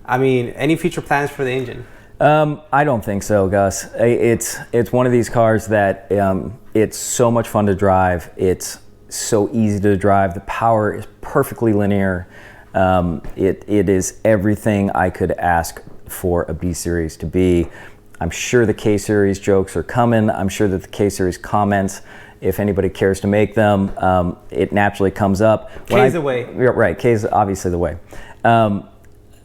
I mean, any future plans for the engine? I don't think so, Gus. It's one of these cars that it's so much fun to drive. It's so easy to drive. The power is perfectly linear. It is everything I could ask for a B series to be. I'm sure the K-Series jokes are coming. I'm sure that the K-Series comments, if anybody cares to make them, it naturally comes up. K's the way. Right, K's obviously the way.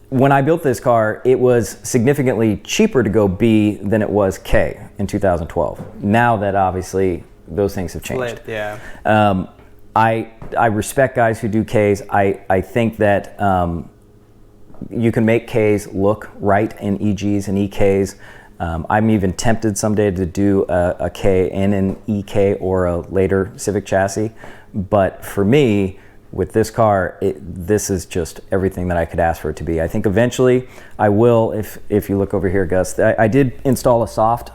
When I built this car, it was significantly cheaper to go B than it was K in 2012. Now that obviously those things have changed. Split, yeah. I respect guys who do Ks. I think that you can make Ks look right in EGs and EKs. I'm even tempted someday to do a K in an EK or a later Civic chassis. But for me, with this car, this is just everything that I could ask for it to be. I think eventually I will, if you look over here, Gus, I did install a soft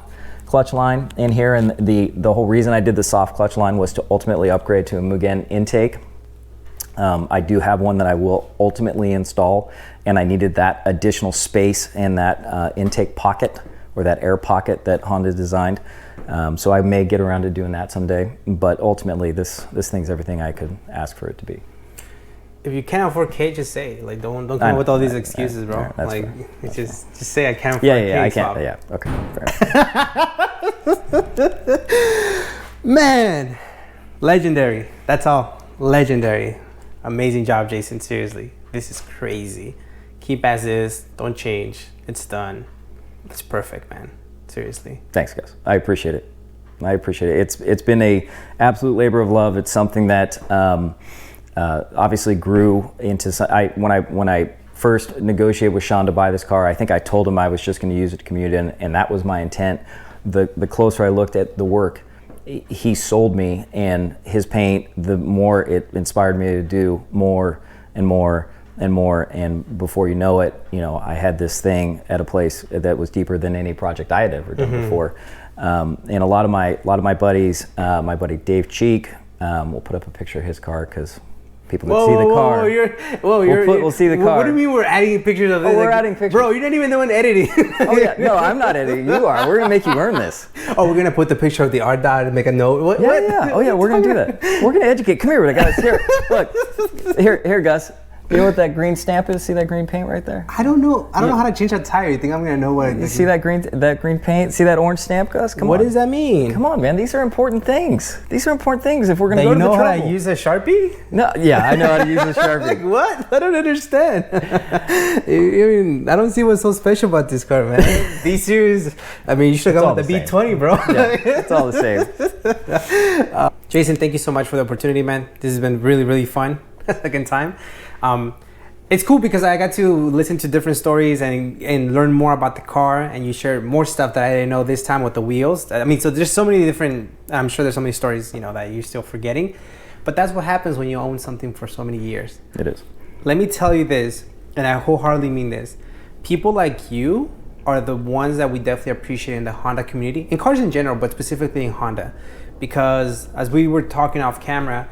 clutch line in here, and the whole reason I did the soft clutch line was to ultimately upgrade to a Mugen intake. I do have one that I will ultimately install, and I needed that additional space and that intake pocket, or that air pocket that Honda designed. So I may get around to doing that someday, but ultimately this thing's everything I could ask for it to be. If you can't afford K, just say, like, don't come up with all these excuses, bro. Like, just say I can't afford K. Yeah, I can't. Yeah, okay, fair enough. Man, legendary. That's all. Legendary. Amazing job, Jason. Seriously, this is crazy. Keep as is. Don't change. It's done. It's perfect, man. Seriously. Thanks, guys. I appreciate it. It's been a absolute labor of love. It's something that obviously grew into. When I first negotiated with Sean to buy this car, I think I told him I was just going to use it to commute in, and that was my intent. The closer I looked at the work he sold me, and his paint, the more it inspired me to do more and more and more, and before you know it, I had this thing at a place that was deeper than any project I had ever done before. And a lot of my buddies, my buddy Dave Cheek, we'll put up a picture of his car because people can see the car. We'll see the car. What do you mean we're adding pictures of it? Oh, we're adding pictures. Bro, you're not even the one editing. Oh yeah, no, I'm not editing. You are. We're gonna make you earn this. Oh, we're gonna put the picture of the R dot and make a note. What? Yeah. Oh yeah, we're gonna do that. We're gonna educate. Come here, guys. Here, look. Here, Gus. You know what that green stamp is? See that green paint right there? I don't know. I don't know how to change that tire. You think I'm gonna know what? You see that green paint? See that orange stamp, Gus? Come on. What does that mean? Come on, man. These are important things. These are important things if we're gonna go to the trouble. You know how to use a Sharpie? No. Yeah, I know how to use a Sharpie. Like what? I don't understand. I mean, I don't see what's so special about this car, man. These series. I mean, you should have gone with the B20, bro. Yeah, it's all the same. Jason, thank you so much for the opportunity, man. This has been really, really fun. Second time. It's cool because I got to listen to different stories and learn more about the car, and you shared more stuff that I didn't know this time with the wheels. I mean, so there's so many different, I'm sure there's so many stories, that you're still forgetting, but that's what happens when you own something for so many years. It is. Let me tell you this, and I wholeheartedly mean this. People like you are the ones that we definitely appreciate in the Honda community, in cars in general, but specifically in Honda, because as we were talking off camera,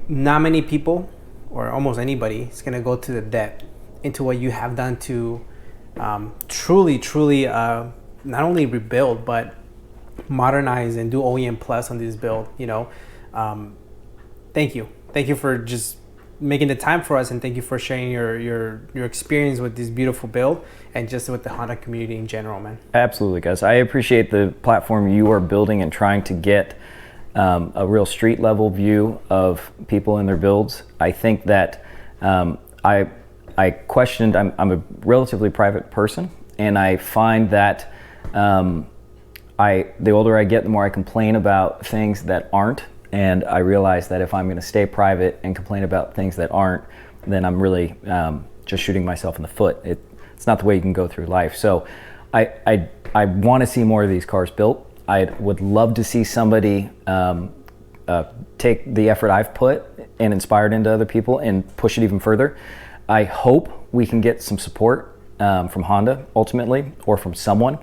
not many people or almost anybody is going to go to the depth into what you have done to truly not only rebuild but modernize and do OEM plus on this build. Thank you for just making the time for us, and thank you for sharing your experience with this beautiful build and just with the Honda community in general, man. Absolutely, guys. I appreciate the platform you are building and trying to get a real street level view of people and their builds. I think that I questioned, I'm a relatively private person, and I find that the older I get, the more I complain about things that aren't, and I realize that if I'm going to stay private and complain about things that aren't, then I'm really just shooting myself in the foot. It's not the way you can go through life. So I want to see more of these cars built. I would love to see somebody take the effort I've put and inspired into other people and push it even further. I hope we can get some support from Honda ultimately, or from someone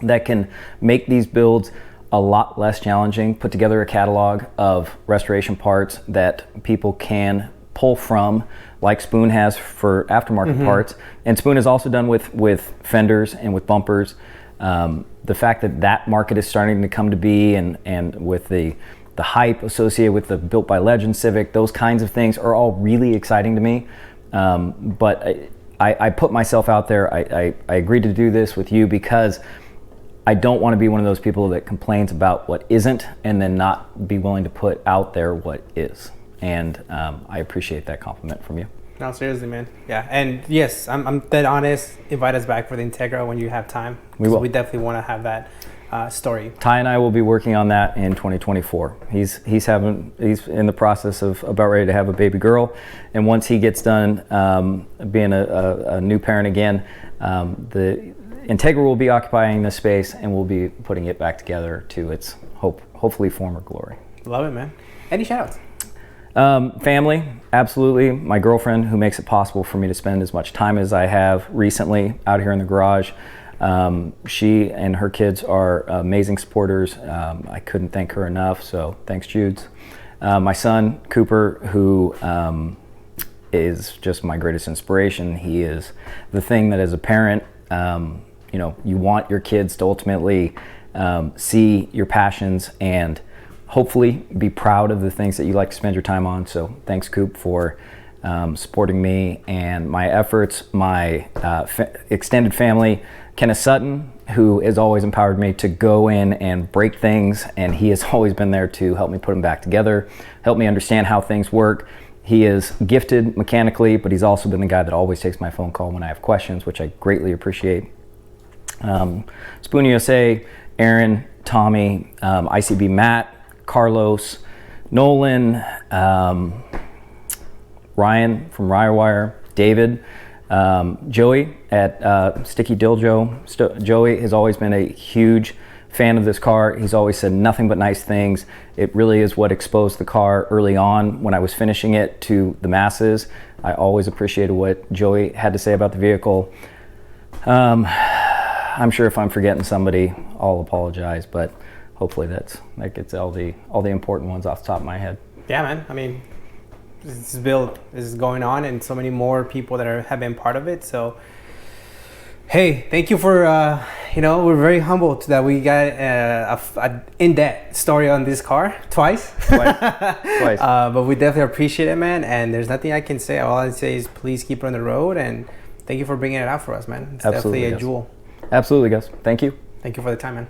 that can make these builds a lot less challenging, put together a catalog of restoration parts that people can pull from, like Spoon has for aftermarket parts. And Spoon is also done with fenders and with bumpers. The fact that market is starting to come to be, and with the hype associated with the Built by Legend Civic, those kinds of things are all really exciting to me. But I put myself out there. I agreed to do this with you because I don't want to be one of those people that complains about what isn't and then not be willing to put out there what is. And I appreciate that compliment from you. No, seriously, man. Yeah, and yes, I'm dead honest. Invite us back for the Integra when you have time. We will. We definitely want to have that story. Ty and I will be working on that in 2024. He's in the process of about ready to have a baby girl, and once he gets done being a new parent again, the Integra will be occupying this space, and we'll be putting it back together to its hopefully former glory. Love it, man. Any shout-outs? Family, absolutely. My girlfriend, who makes it possible for me to spend as much time as I have recently out here in the garage. She and her kids are amazing supporters. I couldn't thank her enough, so thanks, Judes. My son, Cooper, who is just my greatest inspiration. He is the thing that as a parent, you want your kids to ultimately see your passions and hopefully be proud of the things that you like to spend your time on. So thanks, Coop, for supporting me and my efforts. My extended family, Kenneth Sutton, who has always empowered me to go in and break things, and he has always been there to help me put them back together, help me understand how things work. He is gifted mechanically, but he's also been the guy that always takes my phone call when I have questions, which I greatly appreciate. Spoon USA, Aaron, Tommy, ICB Matt, Carlos, Nolan, Ryan from Rirewire, David, Joey at Sticky Diljo. Joey has always been a huge fan of this car. He's always said nothing but nice things. It really is what exposed the car early on when I was finishing it to the masses. I always appreciated what Joey had to say about the vehicle. I'm sure if I'm forgetting somebody, I'll apologize, but hopefully that gets all the important ones off the top of my head. Yeah, man. I mean, this build is going on, and so many more people that have been part of it. So, hey, thank you for we're very humbled that we got a in-depth story on this car twice. But we definitely appreciate it, man. And there's nothing I can say. All I say is please keep it on the road, and thank you for bringing it out for us, man. It's Absolutely, definitely a jewel. Absolutely, guys. Thank you. Thank you for the time, man.